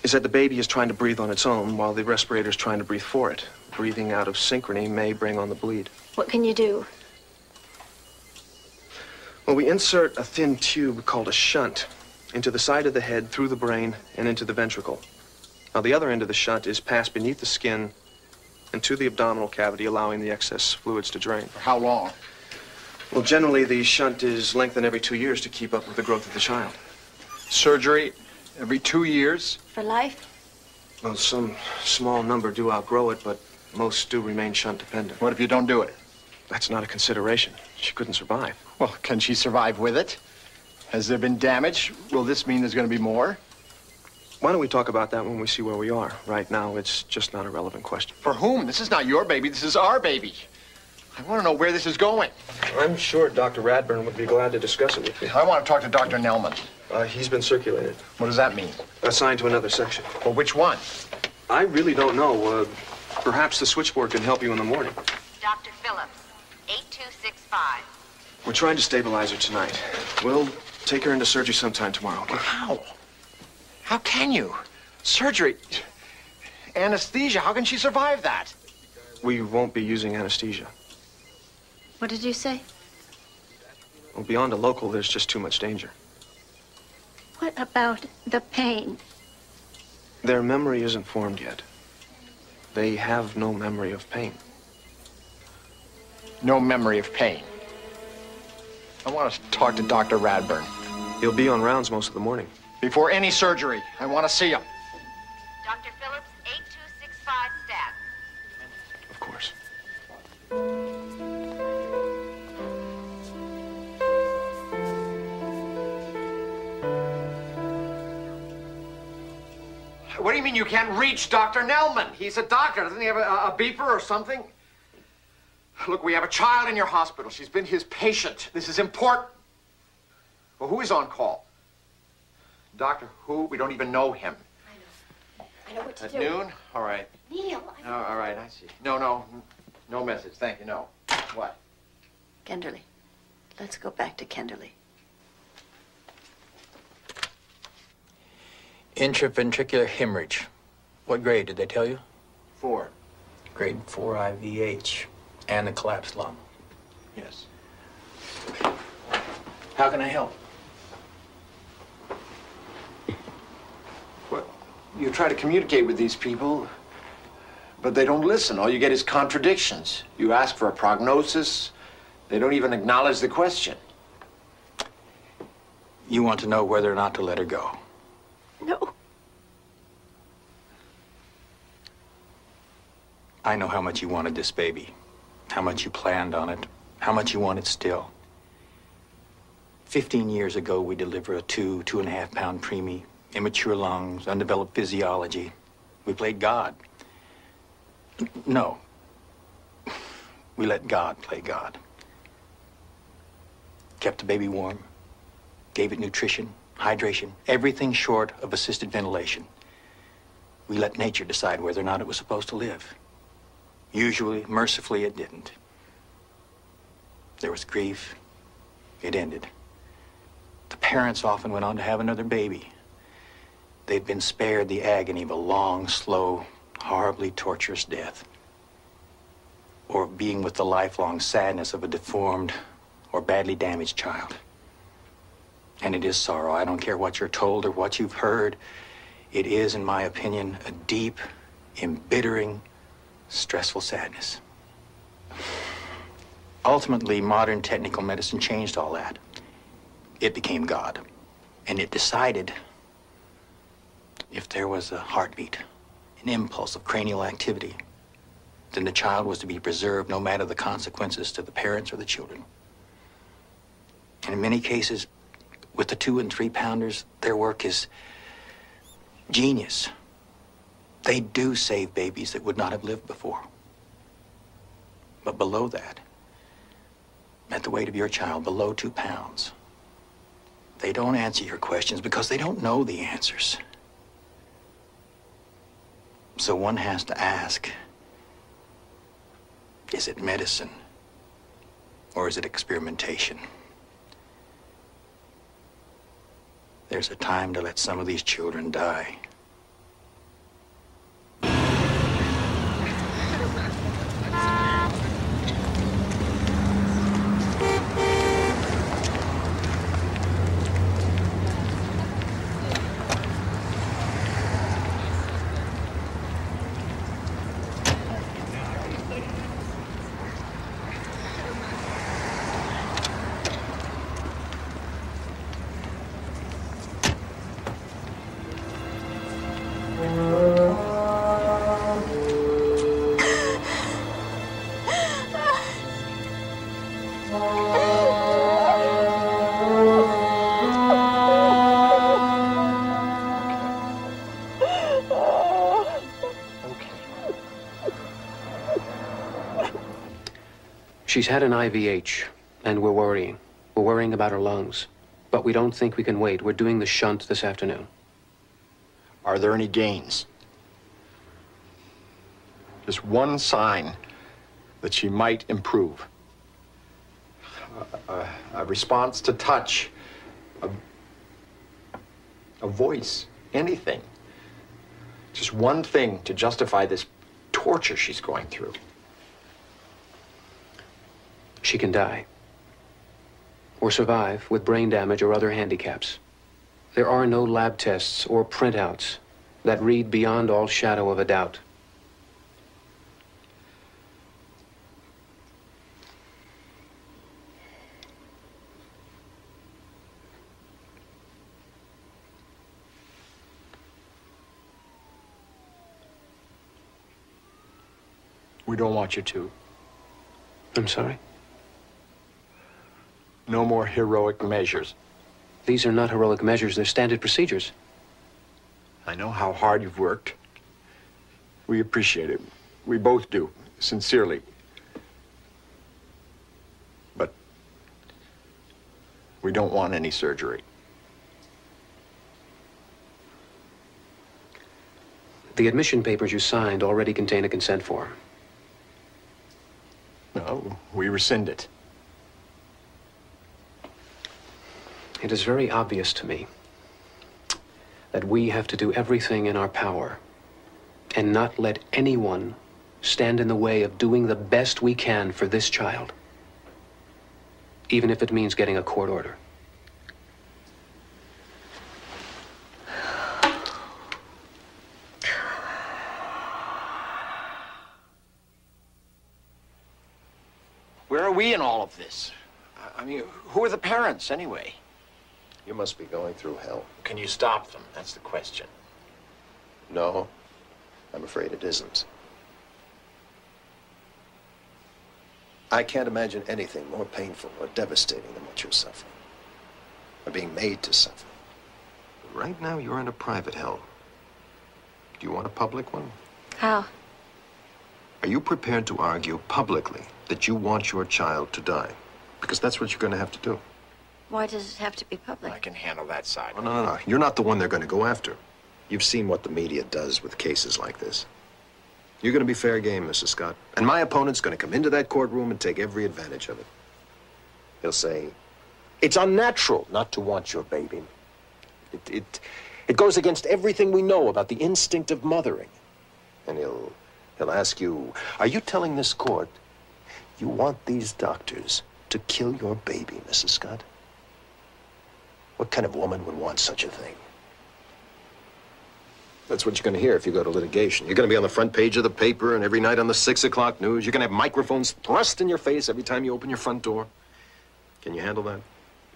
is that the baby is trying to breathe on its own while the respirator is trying to breathe for it. Breathing out of synchrony may bring on the bleed. What can you do? Well, we insert a thin tube called a shunt into the side of the head, through the brain, and into the ventricle. Now, the other end of the shunt is passed beneath the skin and to the abdominal cavity, allowing the excess fluids to drain. For how long? Well, generally, the shunt is lengthened every 2 years to keep up with the growth of the child. Surgery Every 2 years? For life? Well, some small number do outgrow it, but most do remain shunt-dependent. What if you don't do it? That's not a consideration. She couldn't survive. Well, can she survive with it? Has there been damage? Will this mean there's going to be more? Why don't we talk about that when we see where we are? Right now, it's just not a relevant question. For whom? This is not your baby. This is our baby. I want to know where this is going. I'm sure Dr. Radburn would be glad to discuss it with you. I want to talk to Dr. Nelman. He's been circulated. What does that mean? Assigned to another section. Well, which one? I really don't know. Perhaps the switchboard can help you in the morning. Dr. Phillips, 8265. We're trying to stabilize her tonight. We'll take her into surgery sometime tomorrow. How? How can you? Surgery. Anesthesia. How can she survive that? We won't be using anesthesia. What did you say? Well, beyond a local, there's just too much danger. What about the pain? Their memory isn't formed yet. They have no memory of pain. No memory of pain. I want to talk to Dr. Radburn. He'll be on rounds most of the morning. Before any surgery, I want to see him. Dr. Phillips, 8265 stat. Of course. What do you mean you can't reach Dr. Nelman? He's a doctor. Doesn't he have a beeper or something? Look, we have a child in your hospital. She's been his patient. This is important. Well, who is on call? Doctor who? We don't even know him. I know what to At do. noon? All right. Neil, Oh, all right, I see. No message. Thank you, no. What? Kenderly. Let's go back to Kenderly. Intraventricular hemorrhage. What grade did they tell you? 4. Grade 4 IVH. And the collapsed lung. Yes. How can I help? Well, you try to communicate with these people, but they don't listen. All you get is contradictions. You ask for a prognosis, they don't even acknowledge the question. You want to know whether or not to let her go. No. I know how much you wanted this baby, how much you planned on it, how much you want it still. 15 years ago, we delivered a 2.5 pound preemie, immature lungs, undeveloped physiology. We played God. No. We let God play God. Kept the baby warm, gave it nutrition, hydration, everything short of assisted ventilation. We let nature decide whether or not it was supposed to live. Usually, mercifully, it didn't. There was grief. It ended. The parents often went on to have another baby. They'd been spared the agony of a long, slow, horribly torturous death. Or of being with the lifelong sadness of a deformed or badly damaged child. And it is sorrow. I don't care what you're told or what you've heard. It is, in my opinion, a deep, embittering, stressful sadness. Ultimately, modern technical medicine changed all that. It became God. And it decided if there was a heartbeat, an impulse of cranial activity, then the child was to be preserved no matter the consequences to the parents or the children. And in many cases, with the 2 and 3 pounders, their work is genius. They do save babies that would not have lived before. But below that, at the weight of your child, below 2 pounds, they don't answer your questions because they don't know the answers. So one has to ask, is it medicine or is it experimentation? There's a time to let some of these children die. She's had an IVH, and we're worrying. We're worrying about her lungs. But we don't think we can wait. We're doing the shunt this afternoon. Are there any gains? Just one sign that she might improve. A response to touch, a voice, anything. Just one thing to justify this torture she's going through. She can die. Or survive with brain damage or other handicaps. There are no lab tests or printouts that read beyond all shadow of a doubt. We don't want you to. I'm sorry? No more heroic measures. These are not heroic measures, they're standard procedures. I know how hard you've worked. We appreciate it. We both do, sincerely. But we don't want any surgery. The admission papers you signed already contain a consent form. No, we rescind it. It is very obvious to me that we have to do everything in our power and not let anyone stand in the way of doing the best we can for this child, even if it means getting a court order. Where are we in all of this? I mean, who are the parents, anyway? You must be going through hell. Can you stop them? That's the question. No, I'm afraid it isn't. I can't imagine anything more painful or devastating than what you're suffering. Or being made to suffer. Right now, you're in a private hell. Do you want a public one? How? Are you prepared to argue publicly that you want your child to die? Because that's what you're going to have to do. Why does it have to be public? I can handle that side. Oh, no. You're not the one they're going to go after. You've seen what the media does with cases like this. You're going to be fair game, Mrs. Scott. And my opponent's going to come into that courtroom and take every advantage of it. He'll say, it's unnatural not to want your baby. It goes against everything we know about the instinct of mothering. And he'll ask you, are you telling this court you want these doctors to kill your baby, Mrs. Scott? What kind of woman would want such a thing? That's what you're going to hear if you go to litigation. You're going to be on the front page of the paper and every night on the 6 o'clock news. You're going to have microphones thrust in your face every time you open your front door. Can you handle that?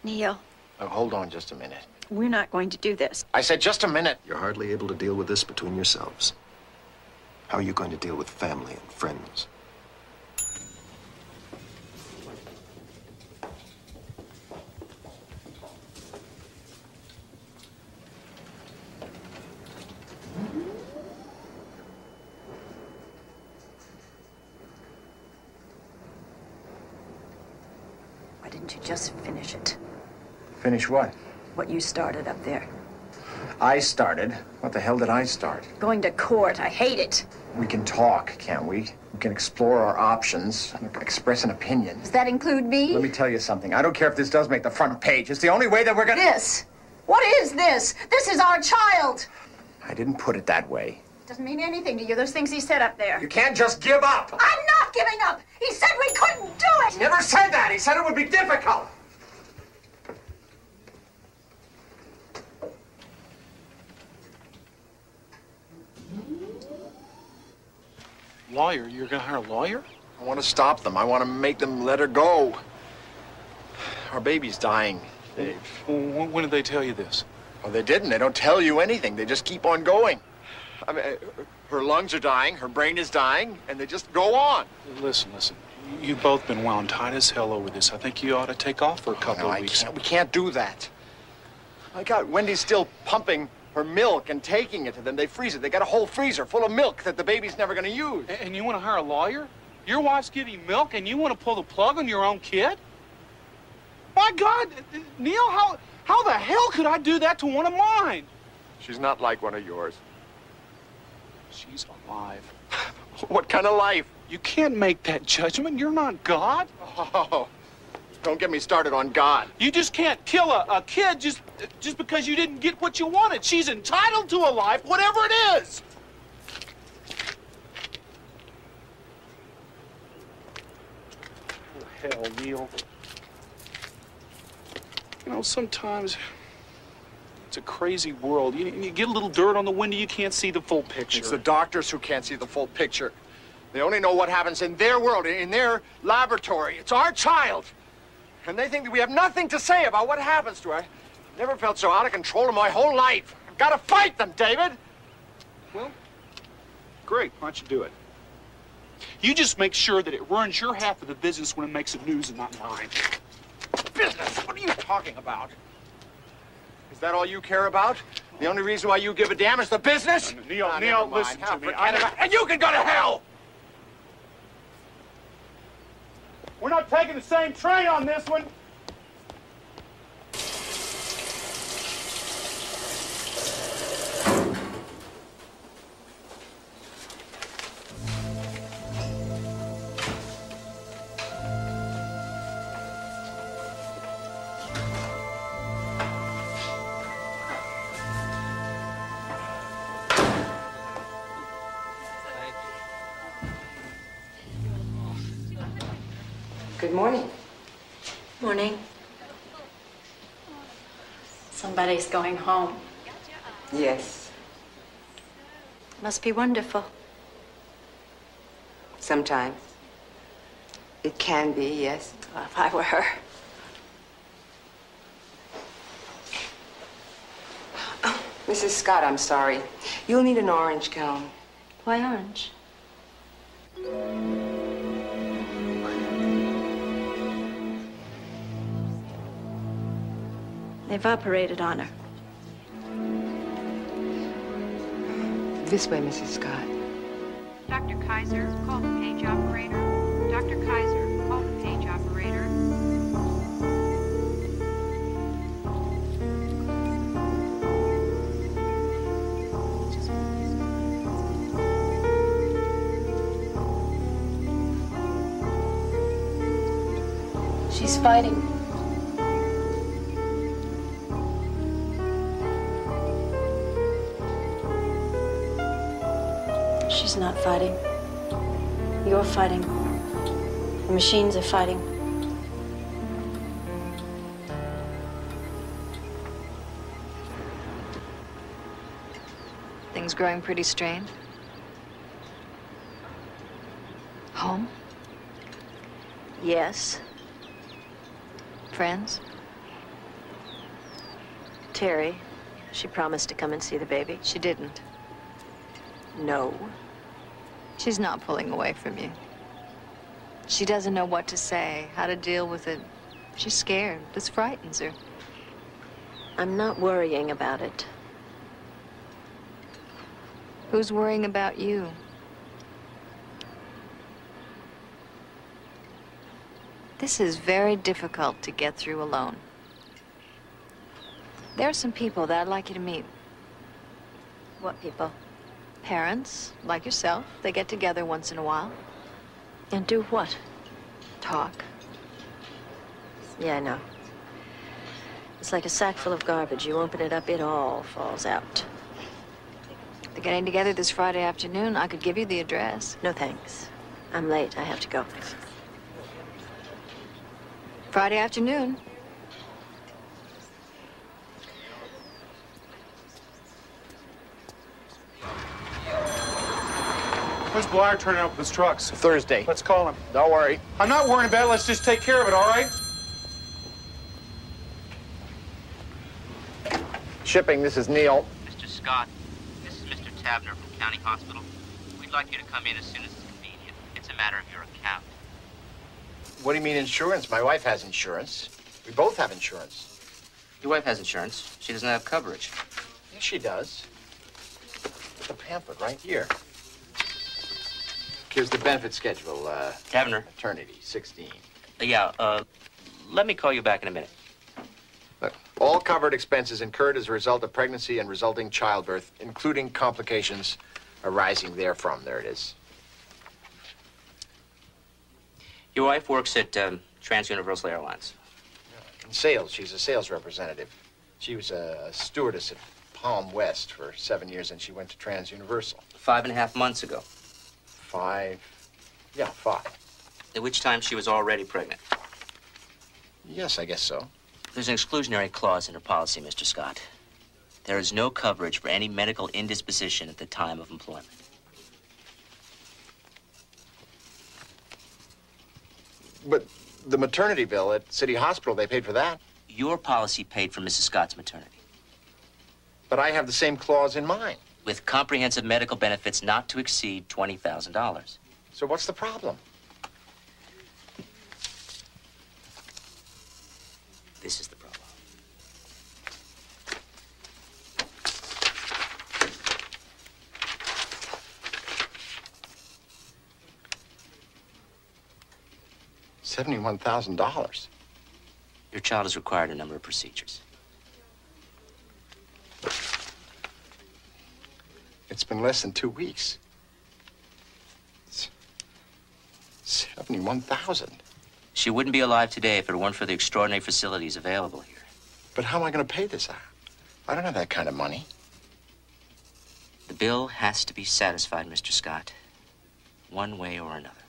Neil. Oh, hold on just a minute. We're not going to do this. I said just a minute. You're hardly able to deal with this between yourselves. How are you going to deal with family and friends? Why didn't you just finish it? Finish what? What you started up there. I started. What the hell did I start? Going to court. I hate it. We can talk, can't we? We can explore our options, express an opinion. Does that include me? Let me tell you something. I don't care if this does make the front page. It's the only way that we're gonna... This? What is this? This is our child. I didn't put it that way. Doesn't mean anything to you, those things he said up there. You can't just give up. I'm not giving up. He said we couldn't do it. He never said that. He said it would be difficult. Lawyer? You're gonna hire a lawyer? I want to stop them. I want to make them let her go. Our baby's dying, Dave. Well, when did they tell you this? Well, they didn't. They don't tell you anything. They just keep on going. I mean, her lungs are dying, her brain is dying, and they just go on. Listen. You've both been wound tight as hell over this. I think you ought to take off for a couple of weeks. We can't do that. My God, Wendy's still pumping her milk and taking it to them. They freeze it. They got a whole freezer full of milk that the baby's never going to use. And you want to hire a lawyer? Your wife's giving milk and you want to pull the plug on your own kid? My God, Neil, how the hell could I do that to one of mine? She's not like one of yours. She's alive. What kind of life? You can't make that judgment. You're not God. Oh, don't get me started on God. You just can't kill a kid just because you didn't get what you wanted. She's entitled to a life, whatever it is. Oh, hell, Neil. You know, sometimes it's a crazy world. You get a little dirt on the window, you can't see the full picture. It's the doctors who can't see the full picture. They only know what happens in their world, in their laboratory. It's our child. And they think that we have nothing to say about what happens to her. I never felt so out of control in my whole life. I've got to fight them, David. Well, great. Why don't you do it? You just make sure that it runs your half of the business when it makes the news and not mine. Business? What are you talking about? Is that all you care about? The only reason why you give a damn is the business? Neil, Oh, Neil, never mind. listen to me. And you can go to hell! We're not taking the same train on this one. Good morning. Morning. Somebody's going home. Yes. Must be wonderful. Sometimes. It can be, yes. Well, if I were her. Oh, Mrs. Scott, I'm sorry. You'll need an orange cone. Why orange? They've operated on her. This way, Mrs. Scott. Dr. Kaiser, call the page operator. Dr. Kaiser, call the page operator. She's fighting. She's not fighting. You're fighting. The machines are fighting. Things growing pretty strained. Home? Yes. Friends? Terry, she promised to come and see the baby. She didn't. No. She's not pulling away from you. She doesn't know what to say, how to deal with it. She's scared. This frightens her. I'm not worrying about it. Who's worrying about you? This is very difficult to get through alone. There are some people that I'd like you to meet. What people? Parents, like yourself. They get together once in a while. And do what? Talk. Yeah, I know. It's like a sack full of garbage. You open it up, it all falls out. They're getting together this Friday afternoon. I could give you the address. No, thanks. I'm late. I have to go. Friday afternoon. When's Blyer turning up with his trucks? Thursday. Let's call him. Don't worry. I'm not worrying about it. Let's just take care of it, all right? Shipping, this is Neil. Mr. Scott, this is Mr. Tabner from County Hospital. We'd like you to come in as soon as it's convenient. It's a matter of your account. What do you mean insurance? My wife has insurance. We both have insurance. Your wife has insurance. She doesn't have coverage. Yes, she does. The pamphlet right here. Here's the benefit schedule. Taverner. Maternity, 16. Let me call you back in a minute. Look, all covered expenses incurred as a result of pregnancy and resulting childbirth, including complications arising therefrom. There it is. Your wife works at Trans-Universal Airlines. In sales, she's a sales representative. She was a stewardess at Palm West for 7 years, and she went to Trans-Universal. 5.5 months ago. 5. At which time she was already pregnant. Yes, I guess so. There's an exclusionary clause in her policy, Mr. Scott. There is no coverage for any medical indisposition at the time of employment. But the maternity bill at City Hospital, they paid for that. Your policy paid for Mrs. Scott's maternity. But I have the same clause in mine. With comprehensive medical benefits not to exceed $20,000. So what's the problem? This is the problem. $71,000. Your child has required a number of procedures. It's been less than 2 weeks. It's 71,000. She wouldn't be alive today if it weren't for the extraordinary facilities available here. But how am I going to pay this out? I don't have that kind of money. The bill has to be satisfied, Mr. Scott, one way or another.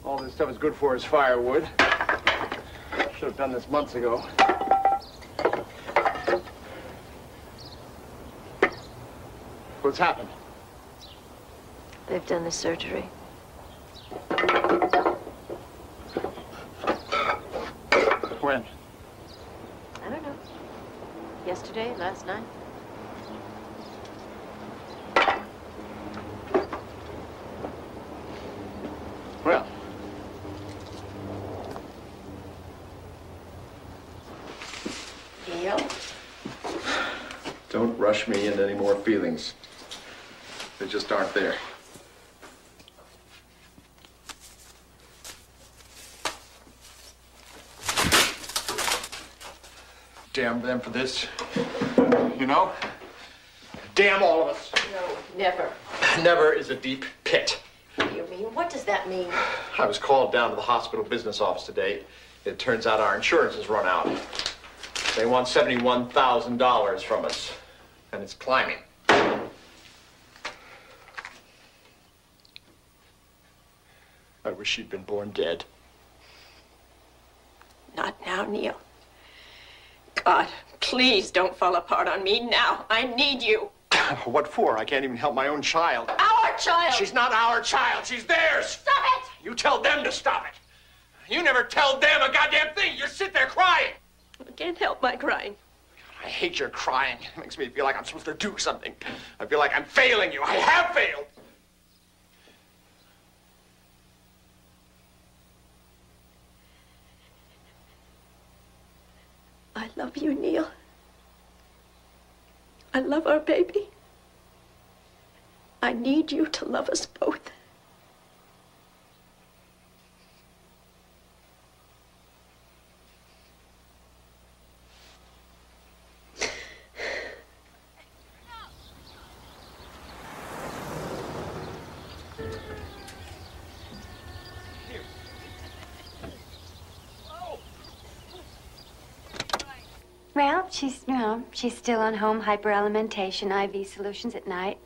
All this stuff is good for is firewood. Should have done this months ago. What's happened? They've done the surgery. When? I don't know. Yesterday, last night. Well. Neil? Don't rush me into any more feelings. They just aren't there. Damn them for this. You know? Damn all of us. No, never. Never is a deep pit. What do you mean? What does that mean? I was called down to the hospital business office today. It turns out our insurance has run out. They want $71,000 from us, and it's climbing. I wish she'd been born dead. Not now, Neil. God, please don't fall apart on me now. I need you. What for? I can't even help my own child. Our child! She's not our child. She's theirs. Stop it! You tell them to stop it. You never tell them a goddamn thing. You sit there crying. I can't help my crying. I hate your crying. It makes me feel like I'm supposed to do something. I feel like I'm failing you. I have failed. I love you, Neil. I love our baby. I need you to love us both. Well, she's still on home hyperalimentation, IV solutions at night.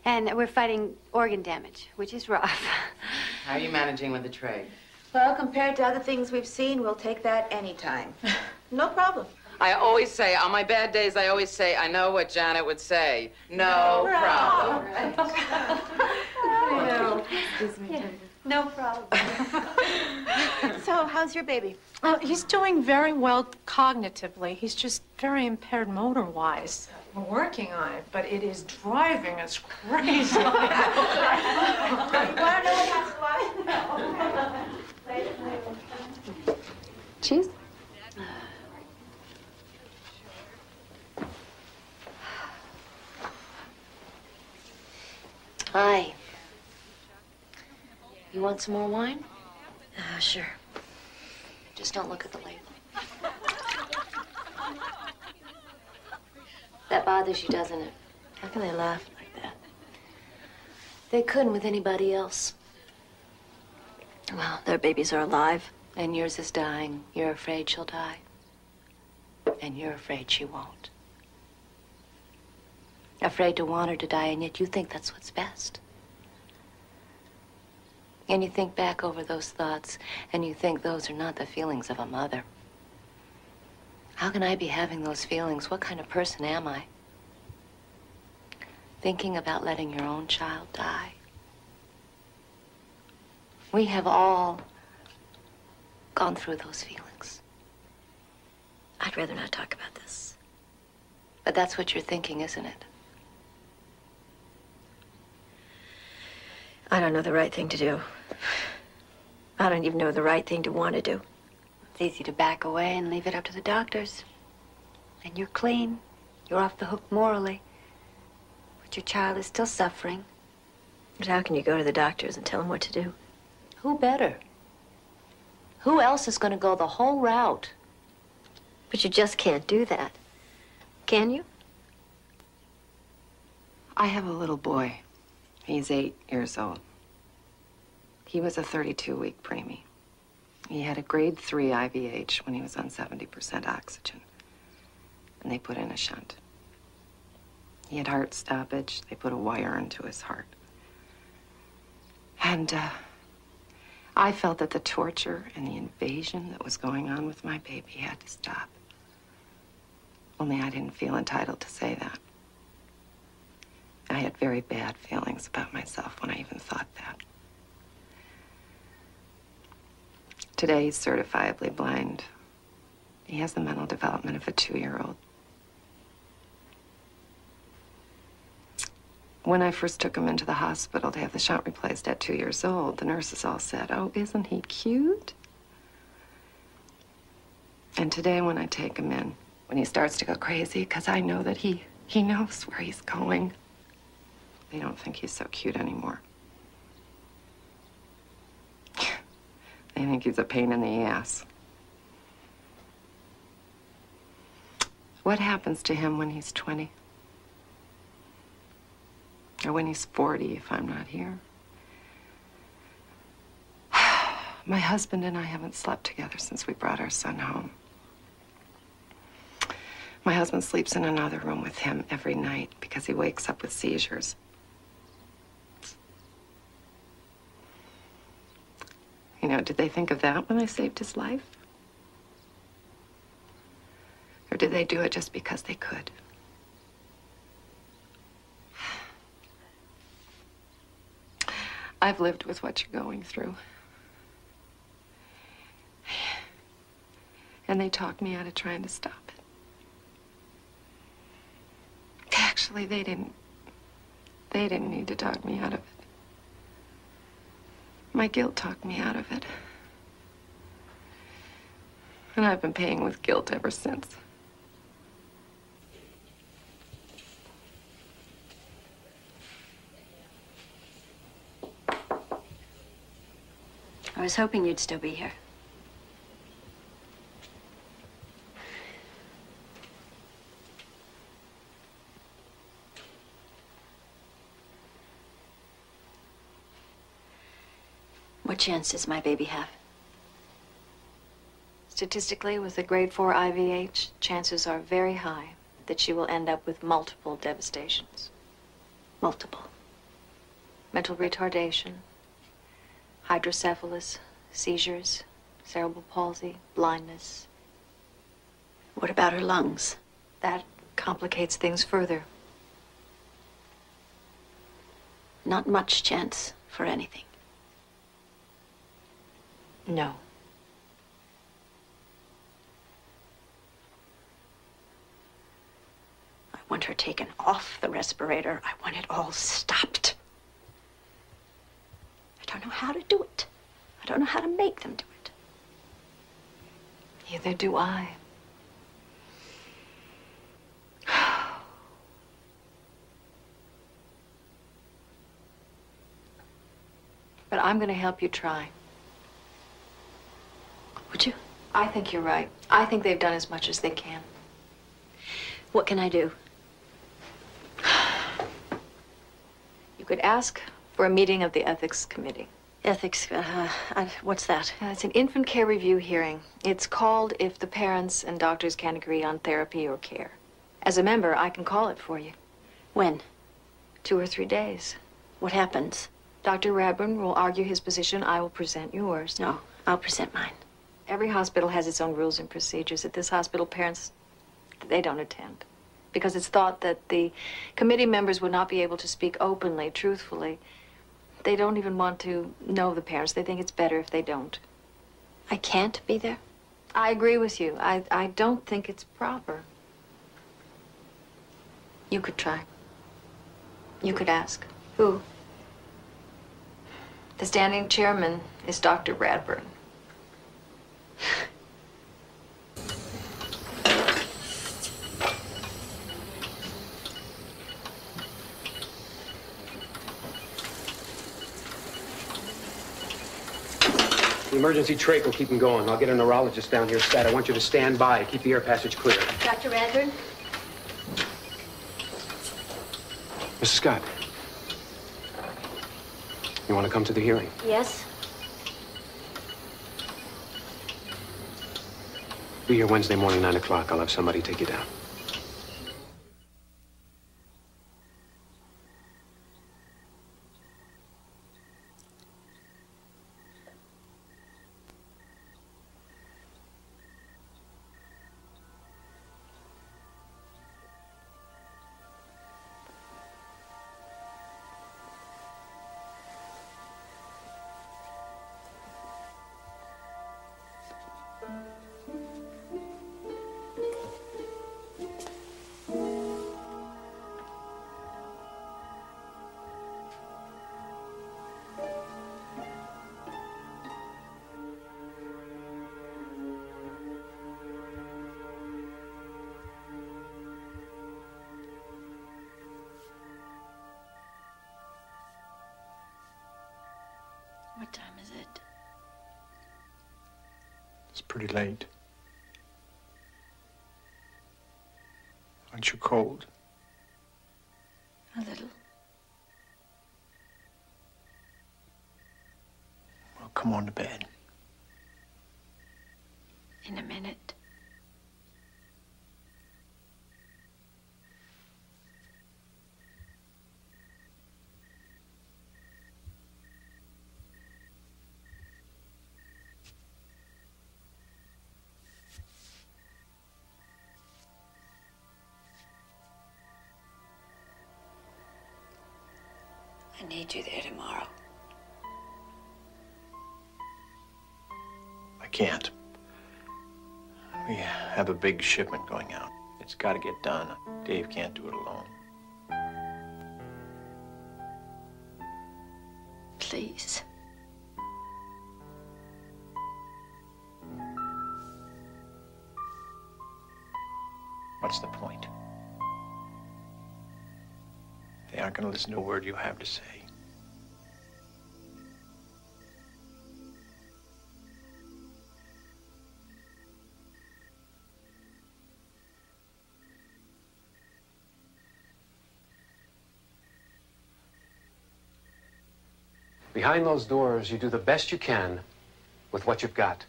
And we're fighting organ damage, which is rough. How are you managing with the trade? Well, compared to other things we've seen, we'll take that anytime. No problem. I always say, on my bad days, I always say, I know what Janet would say. No problem. No problem. So, how's your baby? He's doing very well cognitively. He's just very impaired motor-wise. We're working on it, but it is driving us crazy. You want to know what Cheese? Hi. You want some more wine? Sure. Just don't look at the label. That bothers you, doesn't it? How can they laugh like that? They couldn't with anybody else. Well, their babies are alive. And yours is dying. You're afraid she'll die. And you're afraid she won't. Afraid to want her to die, and yet you think that's what's best. And you think back over those thoughts, and you think those are not the feelings of a mother. How can I be having those feelings? What kind of person am I? Thinking about letting your own child die. We have all gone through those feelings. I'd rather not talk about this. But that's what you're thinking, isn't it? I don't know the right thing to do. I don't even know the right thing to want to do. It's easy to back away and leave it up to the doctors. And you're clean. You're off the hook morally. But your child is still suffering. But how can you go to the doctors and tell them what to do? Who better? Who else is going to go the whole route? But you just can't do that. Can you? I have a little boy. He's 8 years old. He was a 32-week preemie. He had a grade 3 IVH when he was on 70% oxygen. And they put in a shunt. He had heart stoppage. They put a wire into his heart. And I felt that the torture and the invasion that was going on with my baby had to stop. Only I didn't feel entitled to say that. I had very bad feelings about myself when I even thought that. Today, he's certifiably blind. He has the mental development of a 2-year-old. When I first took him into the hospital to have the shunt replaced at 2 years old, the nurses all said, "Oh, isn't he cute?" And today, when I take him in, when he starts to go crazy, because I know that he knows where he's going, they don't think he's so cute anymore. They think he's a pain in the ass. What happens to him when he's 20? Or when he's 40, if I'm not here? My husband and I haven't slept together since we brought our son home. My husband sleeps in another room with him every night because he wakes up with seizures. You know, did they think of that when I saved his life? Or did they do it just because they could? I've lived with what you're going through. And they talked me out of trying to stop it. Actually, they didn't need to talk me out of it. My guilt talked me out of it. And I've been paying with guilt ever since. I was hoping you'd still be here. What chance does my baby have? Statistically, with a grade 4 IVH, chances are very high that she will end up with multiple devastations. Multiple. mental retardation, hydrocephalus, seizures, cerebral palsy, blindness. What about her lungs? That complicates things further. Not much chance for anything. No. I want her taken off the respirator. I want it all stopped. I don't know how to do it. I don't know how to make them do it. Neither do I. But I'm going to help you try. Would you? I think you're right. I think they've done as much as they can. What can I do? You could ask for a meeting of the Ethics Committee. Ethics, what's that? It's an infant care review hearing. It's called if the parents and doctors can't agree on therapy or care. As a member, I can call it for you. When? 2 or 3 days. What happens? Dr. Radburn will argue his position. I will present yours. No, I'll present mine. Every hospital has its own rules and procedures. At this hospital, parents, they don't attend. Because it's thought that the committee members would not be able to speak openly, truthfully. They don't even want to know the parents. They think it's better if they don't. I can't be there? I agree with you. I don't think it's proper. You could try. You could ask. Who? The standing chairman is Dr. Radburn. The emergency trach will keep him going. I'll get a neurologist down here stat. I want you to stand by, keep the air passage clear. Dr. Radburn? Mrs. Scott, you want to come to the hearing? Yes. Be here Wednesday morning, 9 o'clock. I'll have somebody take you down. What time is it? It's pretty late. Aren't you cold? A little. Well, come on to bed. In a minute. I need you there tomorrow. I can't. We have a big shipment going out. It's got to get done. Dave can't do it alone. Please. What's the point? They aren't going to listen to a word you have to say. Behind those doors, you do the best you can with what you've got.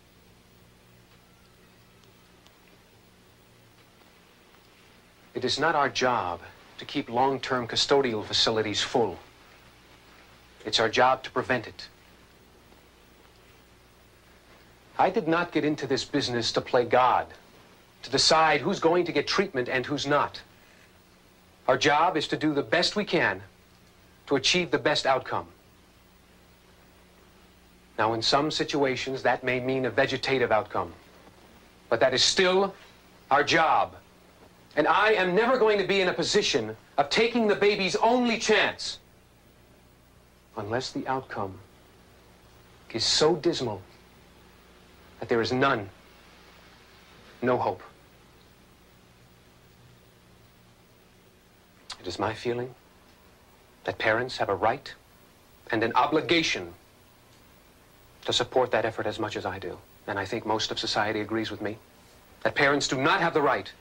It is not our job to keep long-term custodial facilities full. It's our job to prevent it. I did not get into this business to play God, to decide who's going to get treatment and who's not. Our job is to do the best we can to achieve the best outcome. Now, in some situations, that may mean a vegetative outcome, but that is still our job. And I am never going to be in a position of taking the baby's only chance unless the outcome is so dismal that there is none, no hope. It is my feeling that parents have a right and an obligation to support that effort as much as I do. And I think most of society agrees with me, that parents do not have the right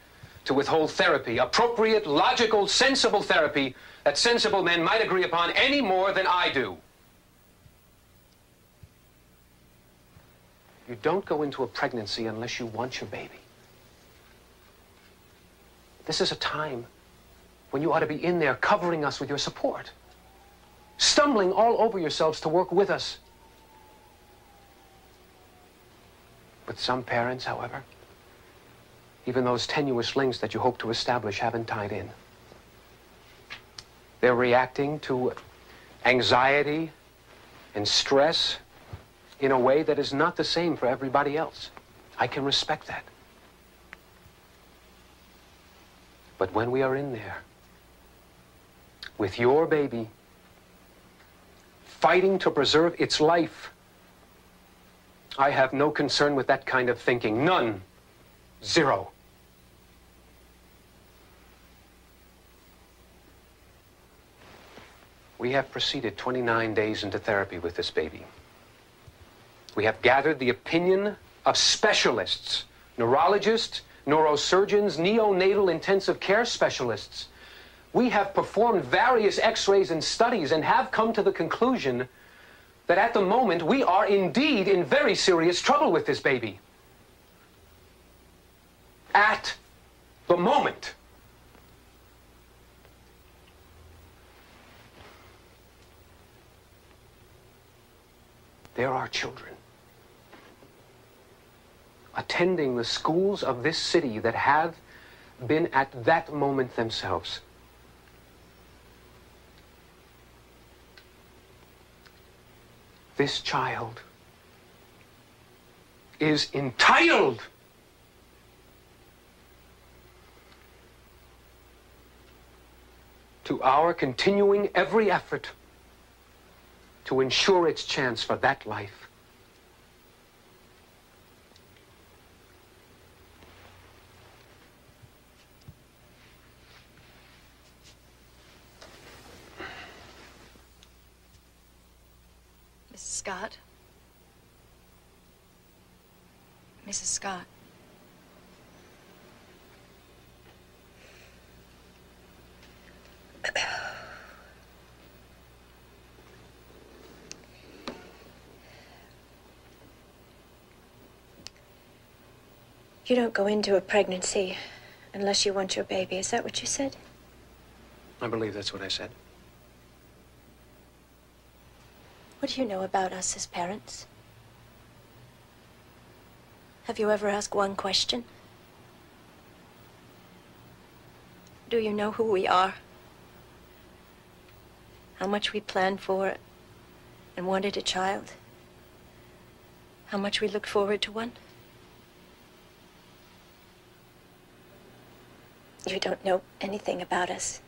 to withhold therapy, appropriate, logical, sensible therapy that sensible men might agree upon any more than I do. You don't go into a pregnancy unless you want your baby. This is a time when you ought to be in there covering us with your support, stumbling all over yourselves to work with us. But some parents, however, even those tenuous links that you hope to establish haven't tied in. They're reacting to anxiety and stress in a way that is not the same for everybody else. I can respect that. But when we are in there with your baby, fighting to preserve its life, I have no concern with that kind of thinking. None. Zero. We have proceeded 29 days into therapy with this baby. We have gathered the opinion of specialists, neurologists, neurosurgeons, neonatal intensive care specialists. We have performed various x-rays and studies and have come to the conclusion that at the moment we are indeed in very serious trouble with this baby. At the moment. There are children attending the schools of this city that have been at that moment themselves. This child is entitled to our continuing every effort to ensure its chance for that life. Mrs. Scott? Mrs. Scott? You don't go into a pregnancy unless you want your baby. Is that what you said? I believe that's what I said. What do you know about us as parents? Have you ever asked one question? Do you know who we are? How much we planned for and wanted a child? How much we looked forward to one? You don't know anything about us.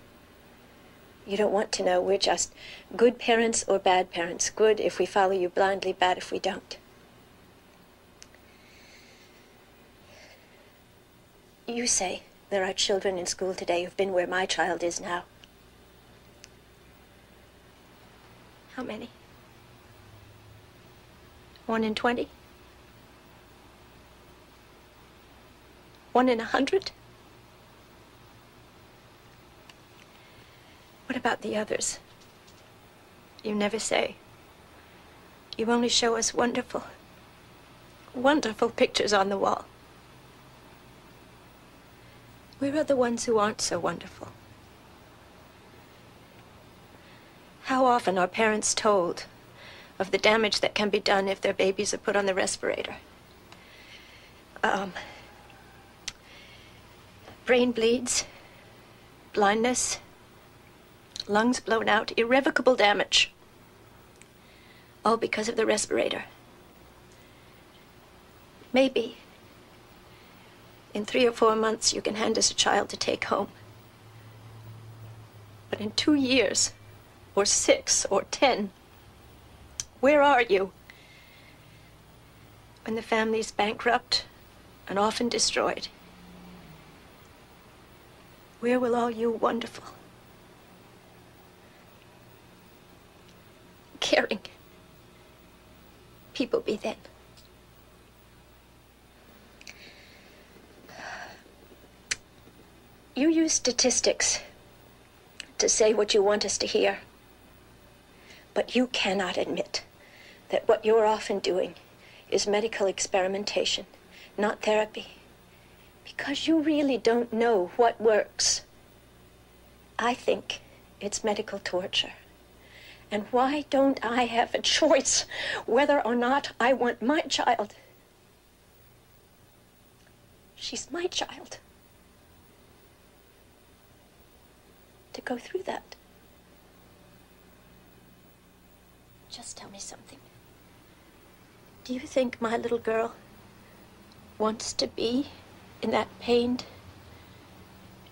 You don't want to know. We're just good parents or bad parents. Good if we follow you blindly, bad if we don't. You say there are children in school today who've been where my child is now. How many? 1 in 20? 1 in 100? What about the others? You never say. You only show us wonderful, wonderful pictures on the wall. Where are the ones who aren't so wonderful? How often are parents told of the damage that can be done if their babies are put on the respirator? Brain bleeds, blindness, lungs blown out, irrevocable damage. All because of the respirator. Maybe in 3 or 4 months you can hand us a child to take home. But in 2 years, or 6 or 10, where are you? When the family's bankrupt and often destroyed. Where will all you wonderful, caring people be then? You use statistics to say what you want us to hear. But you cannot admit that what you're often doing is medical experimentation, not therapy. Because you really don't know what works. I think it's medical torture. And why don't I have a choice whether or not I want my child? She's my child. To go through that. Just tell me something. Do you think my little girl wants to be in that pained,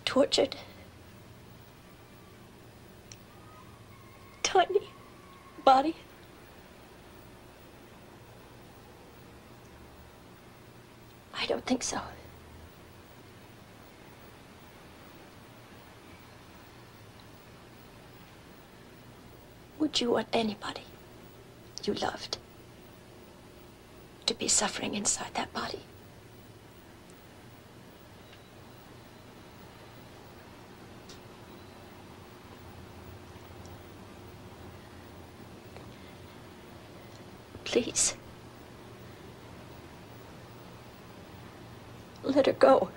tortured, tiny body? I don't think so. Would you want anybody you loved to be suffering inside that body? Please. Let her go.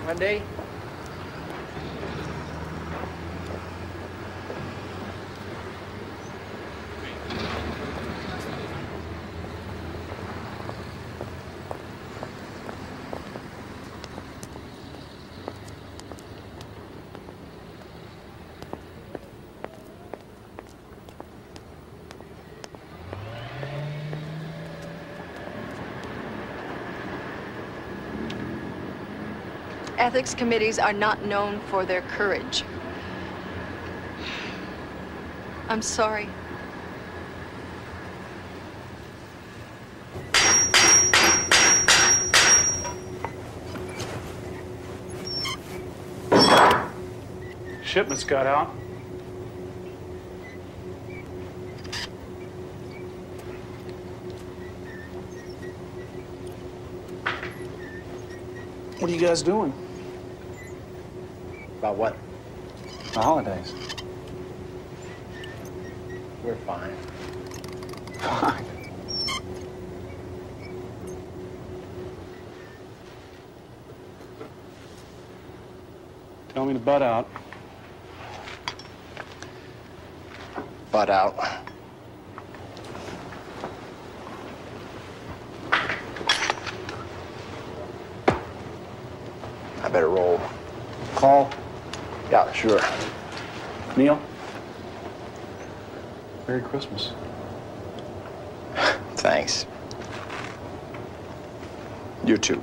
Monday? Ethics committees are not known for their courage. I'm sorry. Shipments got out. What are you guys doing? About what? The holidays. We're fine. Fine. Tell me to butt out. Butt out. I better roll. Call? Yeah, sure. Neil? Merry Christmas. Thanks. You too.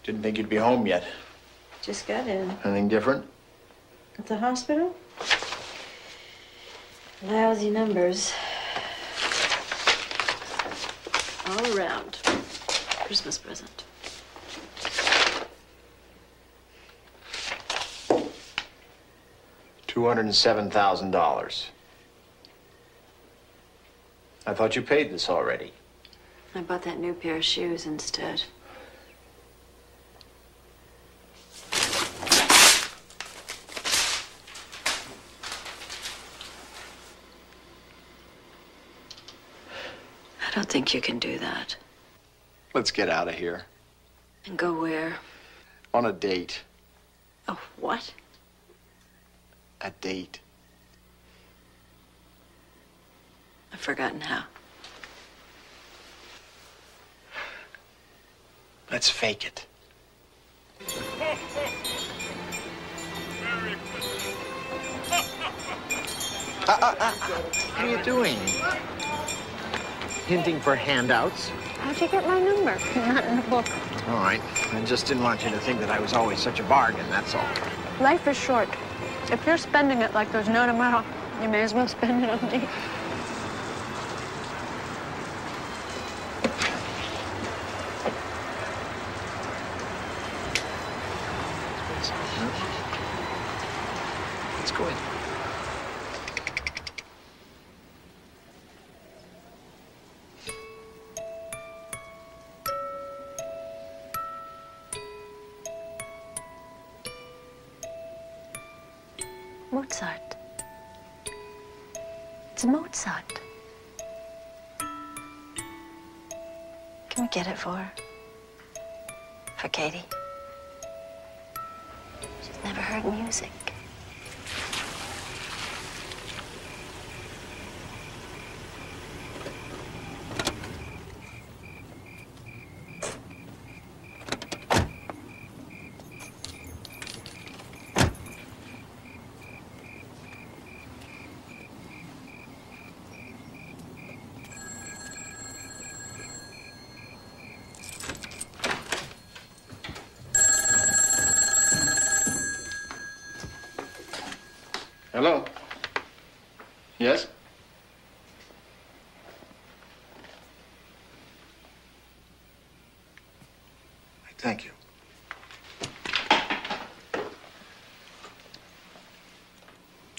Didn't think you'd be home yet. Just got in. Anything different? At the hospital? Lousy numbers. All around. Christmas present. $207,000. I thought you paid this already. I bought that new pair of shoes instead. I don't think you can do that. Let's get out of here. And go where? On a date. Oh, what? A date. I've forgotten how. Let's fake it. What are you doing? Hinting for handouts? How'd you get my number? Not in the book. All right. I just didn't want you to think that I was always such a bargain, that's all. Life is short. If you're spending it like there's no tomorrow, you may as well spend it on me. Let's go in. Mozart. It's Mozart. Can we get it for her? For Katie? She's never heard music. Hello? Yes? Thank you.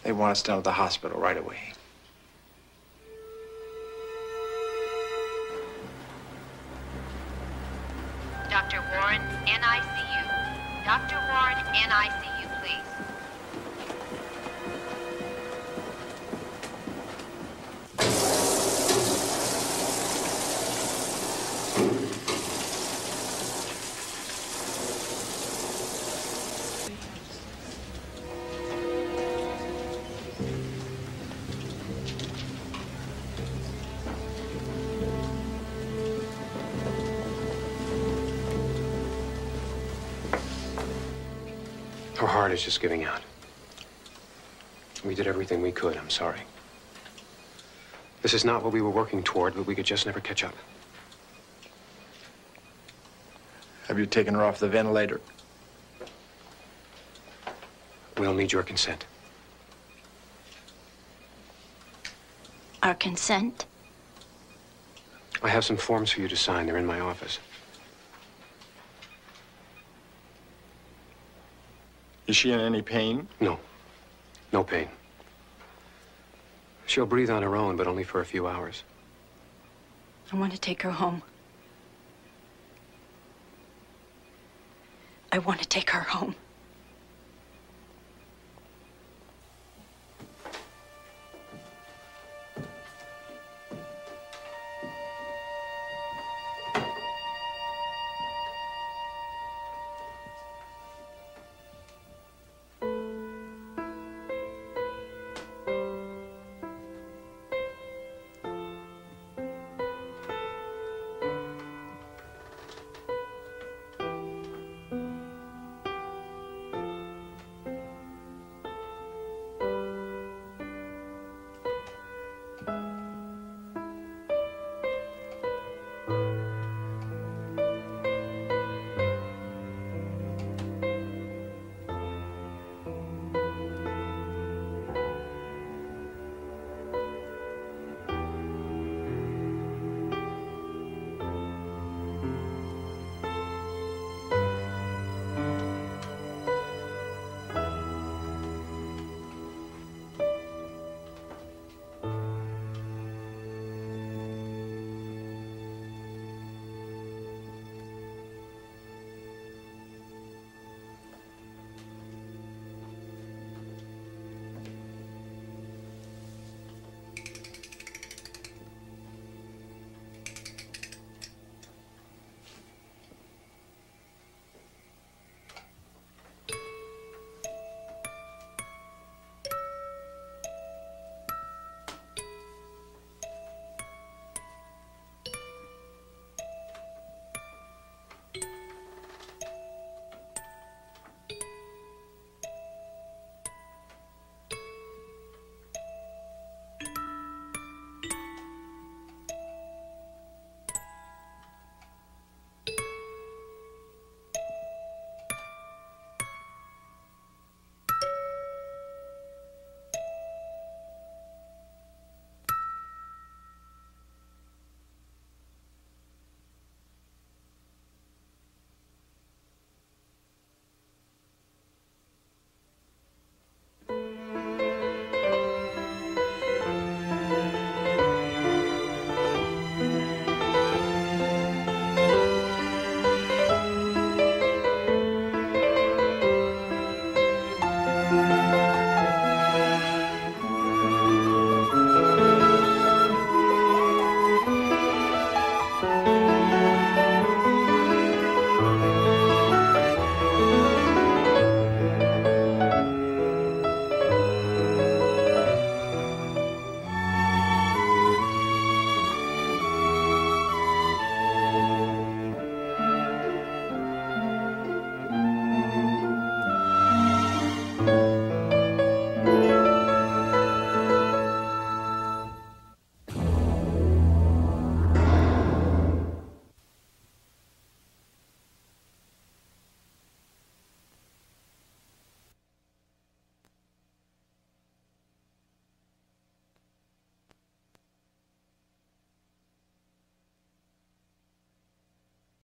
They want us down at the hospital right away. Dr. Warren, NICU. Dr. Warren, NICU, please. Her heart is just giving out. We did everything we could. I'm sorry. This is not what we were working toward, but we could just never catch up. Have you taken her off the ventilator? We'll need your consent. Our consent? I have some forms for you to sign. They're in my office. Is she in any pain? No. No pain. She'll breathe on her own, but only for a few hours. I want to take her home. I want to take her home.